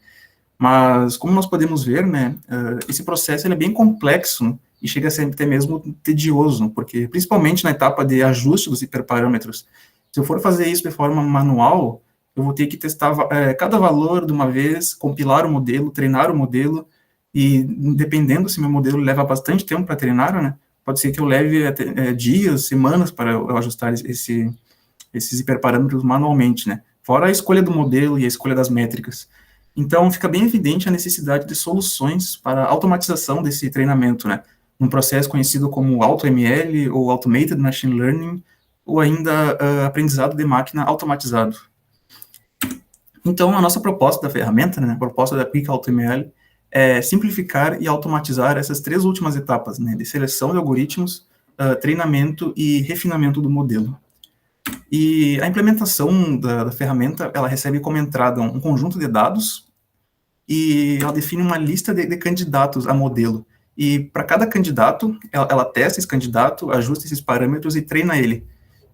E: Mas, como nós podemos ver, né, esse processo ele é bem complexo, né, e chega a ser até mesmo tedioso, porque principalmente na etapa de ajuste dos hiperparâmetros, se eu for fazer isso de forma manual, eu vou ter que testar cada valor de uma vez, compilar o modelo, treinar o modelo, e dependendo se meu modelo leva bastante tempo para treinar, né, pode ser que eu leve até, dias, semanas para eu ajustar esses hiperparâmetros manualmente, né, fora a escolha do modelo e a escolha das métricas. Então, fica bem evidente a necessidade de soluções para a automatização desse treinamento, né, um processo conhecido como AutoML ou Automated Machine Learning, ou ainda aprendizado de máquina automatizado. Então, a nossa proposta da ferramenta, né, a proposta da Quick AutoML, é simplificar e automatizar essas 3 últimas etapas, né, de seleção de algoritmos, treinamento e refinamento do modelo. E a implementação da ferramenta, ela recebe como entrada um conjunto de dados e ela define uma lista de candidatos a modelo. E para cada candidato, ela testa esse candidato, ajusta esses parâmetros e treina ele.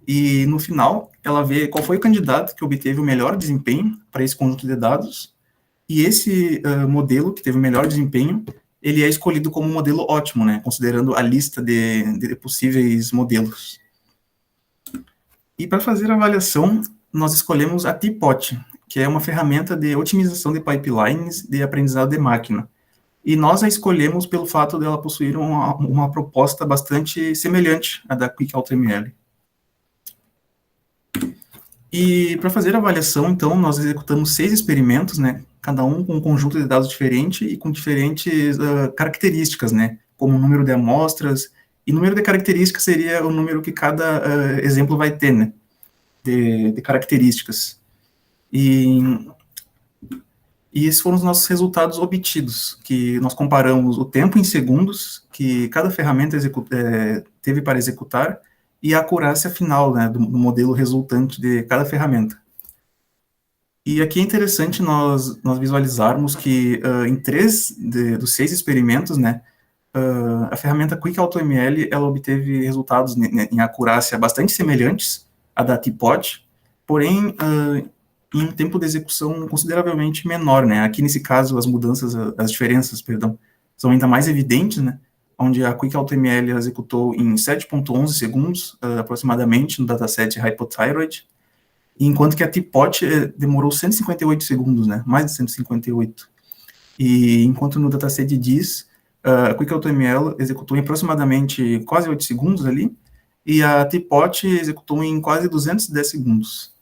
E: E no final, ela vê qual foi o candidato que obteve o melhor desempenho para esse conjunto de dados, e esse modelo que teve o melhor desempenho, ele é escolhido como um modelo ótimo, né, considerando a lista de possíveis modelos. E para fazer a avaliação, nós escolhemos a TPOT, que é uma ferramenta de otimização de pipelines de aprendizado de máquina. E nós a escolhemos pelo fato dela possuir uma proposta bastante semelhante à da Quick AutoML. E para fazer a avaliação, então, nós executamos 6 experimentos, né, cada um com um conjunto de dados diferente e com diferentes características, né, como o número de amostras, e número de características seria o número que cada exemplo vai ter, né, de características. E esses foram os nossos resultados obtidos, que nós comparamos o tempo em segundos que cada ferramenta teve para executar e a acurácia final, né, do modelo resultante de cada ferramenta. E aqui é interessante nós visualizarmos que em 3 dos 6 experimentos, né, a ferramenta Quick AutoML, ela obteve resultados em acurácia bastante semelhantes à da TPOT, porém em um tempo de execução consideravelmente menor, né? Aqui nesse caso as diferenças, perdão, são ainda mais evidentes, né? Onde a Quick AutoML executou em 7.11 segundos, aproximadamente, no dataset Hypothyroid, enquanto que a TPOT demorou 158 segundos, né? Mais de 158. E enquanto no dataset DIS, a Quick AutoML executou em aproximadamente quase 8 segundos ali, e a TPOT executou em quase 210 segundos.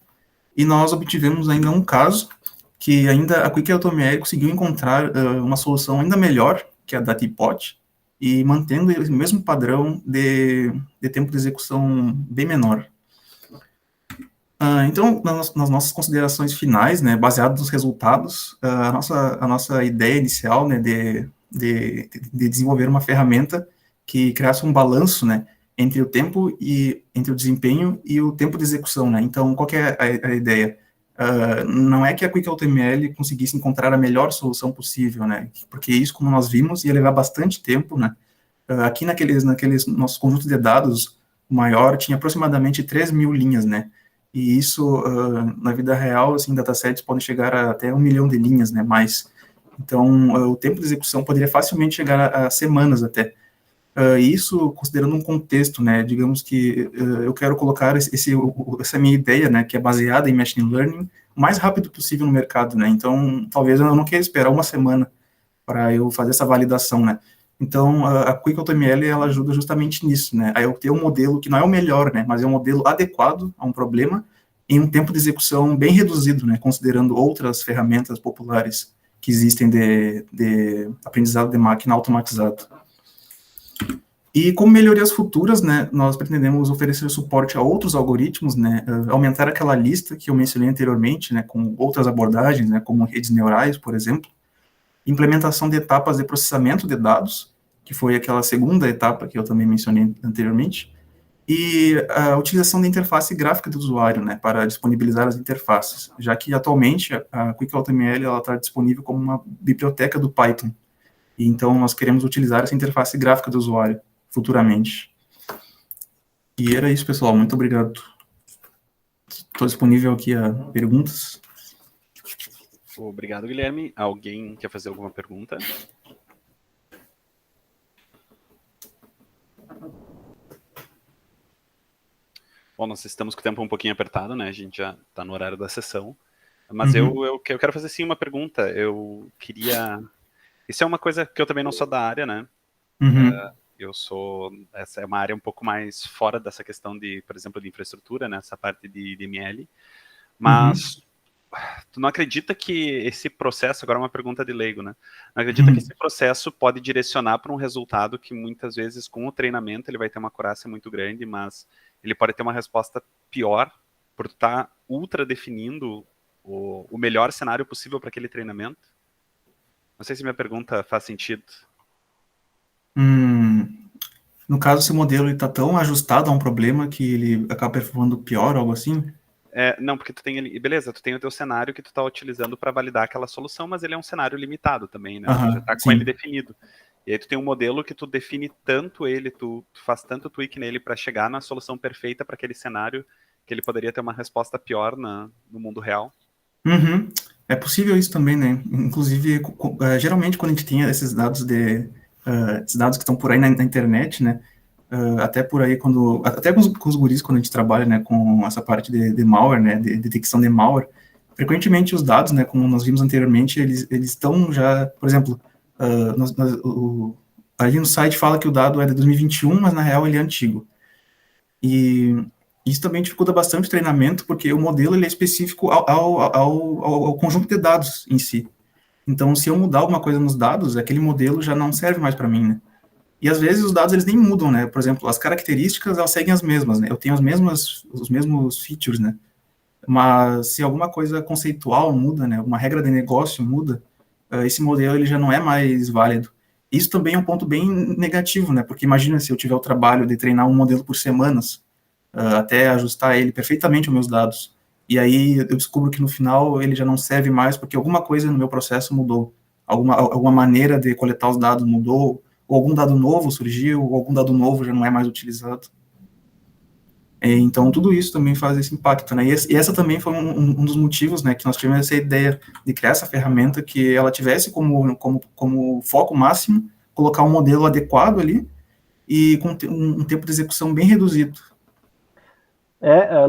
E: E nós obtivemos ainda um caso que ainda a Quick AutoML conseguiu encontrar uma solução ainda melhor que a da TPOT, e mantendo o mesmo padrão de tempo de execução bem menor. Então, nas nossas considerações finais, né, baseado nos resultados, a nossa ideia inicial, né, de desenvolver uma ferramenta que criasse um balanço, né, entre o tempo e entre o desempenho e o tempo de execução, né. Então, qual que é a ideia? Não é que a Quick AutoML conseguisse encontrar a melhor solução possível, né, porque isso, como nós vimos, ia levar bastante tempo, né. Aqui naqueles nossos conjuntos de dados, o maior tinha aproximadamente 3.000 linhas, né, e isso, na vida real, assim, datasets podem chegar a até 1 milhão de linhas, né, mais. Então, o tempo de execução poderia facilmente chegar a semanas até. Isso considerando um contexto, né, digamos que eu quero colocar essa minha ideia, né, que é baseada em Machine Learning, o mais rápido possível no mercado, né, então, talvez eu não queira esperar uma semana para eu fazer essa validação, né. Então, a Quick AutoML, ela ajuda justamente nisso, né, a eu ter um modelo que não é o melhor, né, mas é um modelo adequado a um problema em um tempo de execução bem reduzido, né, considerando outras ferramentas populares que existem de aprendizado de máquina automatizado. E como melhorias futuras, né, nós pretendemos oferecer suporte a outros algoritmos, né, aumentar aquela lista que eu mencionei anteriormente, né, com outras abordagens, né, como redes neurais, por exemplo, implementação de etapas de processamento de dados, que foi aquela segunda etapa que eu também mencionei anteriormente, e a utilização da interface gráfica do usuário, né, para disponibilizar as interfaces, já que atualmente a Quick AutoML está disponível como uma biblioteca do Python, e então nós queremos utilizar essa interface gráfica do usuário futuramente. E era isso, pessoal, muito obrigado. Estou disponível aqui a perguntas.
A: Obrigado, Guilherme. Alguém quer fazer alguma pergunta? Bom, nós estamos com o tempo um pouquinho apertado, né? A gente já está no horário da sessão. Mas eu quero fazer sim uma pergunta. Eu queria... Isso é uma coisa que eu também não sou da área, né? Essa é uma área um pouco mais fora dessa questão de, por exemplo, de infraestrutura, né? Essa parte de ML. Mas tu não acredita que esse processo, agora é uma pergunta de leigo, né? Não acredita que esse processo pode direcionar para um resultado que muitas vezes com o treinamento ele vai ter uma acurácia muito grande, mas ele pode ter uma resposta pior por estar ultra definindo o melhor cenário possível para aquele treinamento? Não sei se minha pergunta faz sentido.
E: No caso, se o modelo está tão ajustado a um problema que ele acaba performando pior, algo assim?
A: Não, porque tu tem ali, beleza, tu tem o teu cenário que tu está utilizando para validar aquela solução, mas ele é um cenário limitado também, né? Tu já está com ele definido. E aí tu tem um modelo que tu define tanto ele, tu faz tanto tweak nele para chegar na solução perfeita para aquele cenário que ele poderia ter uma resposta pior no mundo real.
E: É possível isso também, né? Inclusive, geralmente quando a gente tem esses dados esses dados que estão por aí na internet, né? Até por aí, até com os guris, quando a gente trabalha, né, com essa parte de malware, né, de detecção de malware, frequentemente os dados, né, como nós vimos anteriormente, eles estão já, por exemplo, ali no site fala que o dado é de 2021, mas na real ele é antigo. E isso também dificulta bastante o treinamento, porque o modelo ele é específico ao conjunto de dados em si. Então, se eu mudar alguma coisa nos dados, aquele modelo já não serve mais para mim, né? E às vezes os dados eles nem mudam, né? Por exemplo, as características elas seguem as mesmas, né? Eu tenho os mesmos features, né? Mas se alguma coisa conceitual muda, né? Uma regra de negócio muda, esse modelo ele já não é mais válido. Isso também é um ponto bem negativo, né? Porque imagina se eu tiver o trabalho de treinar um modelo por semanas, até ajustar ele perfeitamente aos meus dados. E aí eu descubro que no final ele já não serve mais porque alguma coisa no meu processo mudou. Alguma maneira de coletar os dados mudou, ou algum dado novo surgiu, ou algum dado novo já não é mais utilizado. Então, tudo isso também faz esse impacto, né? E essa também foi um dos motivos, né, que nós tivemos essa ideia de criar essa ferramenta, que ela tivesse como foco máximo colocar um modelo adequado ali e com um tempo de execução bem reduzido.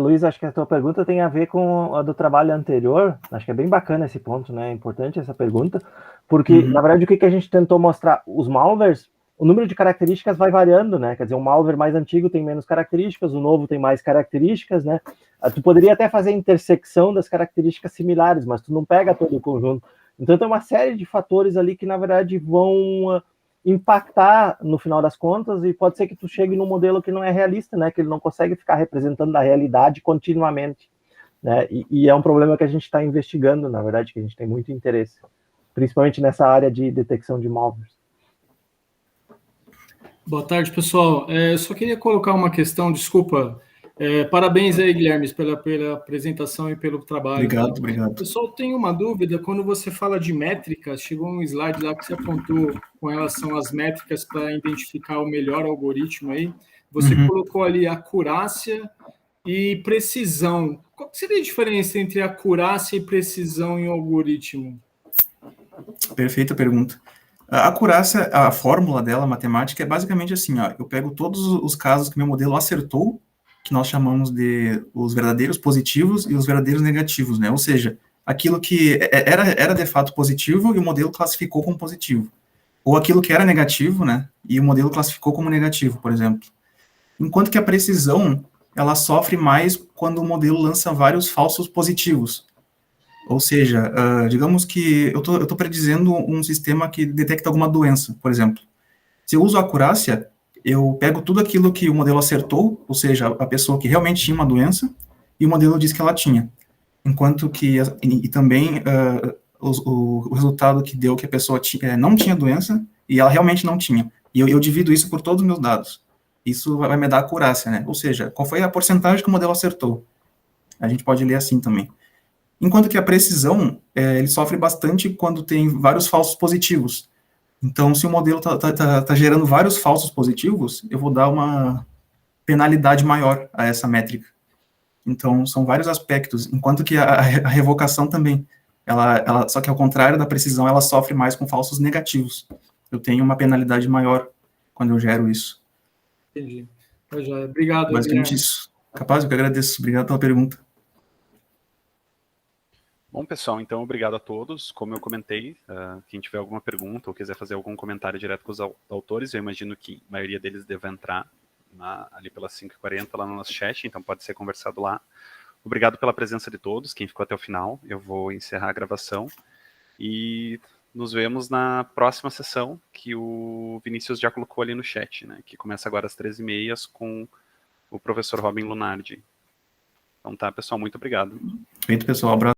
D: Luiz, acho que a tua pergunta tem a ver com a do trabalho anterior. Acho que é bem bacana esse ponto, né? É importante essa pergunta, porque, na verdade, o que a gente tentou mostrar? Os malwares, o número de características vai variando, né? Quer dizer, um malware mais antigo tem menos características, o novo tem mais características, né? Tu poderia até fazer intersecção das características similares, mas tu não pega todo o conjunto. Então, tem uma série de fatores ali que, na verdade, vão impactar no final das contas, e pode ser que tu chegue num modelo que não é realista, né, que ele não consegue ficar representando a realidade continuamente, né, e é um problema que a gente está investigando, na verdade, que a gente tem muito interesse, principalmente nessa área de detecção de malwares.
F: Boa tarde, pessoal. Eu só queria colocar uma questão, desculpa. Parabéns aí, Guilherme, pela apresentação e pelo trabalho.
E: Obrigado.
F: Pessoal, tenho uma dúvida. Quando você fala de métricas, chegou um slide lá que você apontou com relação às métricas para identificar o melhor algoritmo aí. Você colocou ali acurácia e precisão. Qual seria a diferença entre acurácia e precisão em um algoritmo?
E: Perfeita pergunta. A acurácia, a fórmula dela, a matemática, é basicamente assim, ó, eu pego todos os casos que meu modelo acertou, que nós chamamos de os verdadeiros positivos e os verdadeiros negativos, né? Ou seja, aquilo que era de fato positivo e o modelo classificou como positivo. Ou aquilo que era negativo, né? E o modelo classificou como negativo, por exemplo. Enquanto que a precisão, ela sofre mais quando o modelo lança vários falsos positivos. Ou seja, digamos que eu estou predizendo um sistema que detecta alguma doença, por exemplo. Se eu uso a acurácia, eu pego tudo aquilo que o modelo acertou, ou seja, a pessoa que realmente tinha uma doença, e o modelo diz que ela tinha. Enquanto que, e também o resultado que deu que a pessoa não tinha doença, e ela realmente não tinha. E eu divido isso por todos os meus dados. Isso vai me dar acurácia, né? Ou seja, qual foi a porcentagem que o modelo acertou? A gente pode ler assim também. Enquanto que a precisão, ele sofre bastante quando tem vários falsos positivos. Então, se o modelo está gerando vários falsos positivos, eu vou dar uma penalidade maior a essa métrica. Então, são vários aspectos. Enquanto que a revocação também, só que ao contrário da precisão, ela sofre mais com falsos negativos. Eu tenho uma penalidade maior quando eu gero isso.
F: Entendi. Obrigado,
E: basicamente
F: Guilherme.
E: isso. Capaz, eu que agradeço. Obrigado pela pergunta.
A: Bom, pessoal, então obrigado a todos. Como eu comentei, quem tiver alguma pergunta ou quiser fazer algum comentário direto com os autores, eu imagino que a maioria deles deva entrar ali pelas 5h40 lá no nosso chat, então pode ser conversado lá. Obrigado pela presença de todos, quem ficou até o final. Eu vou encerrar a gravação e nos vemos na próxima sessão, que o Vinícius já colocou ali no chat, né, que começa agora às 13h30 com o professor Robin Lunardi. Então tá, pessoal, muito obrigado.
E: Feito, pessoal. Abraço.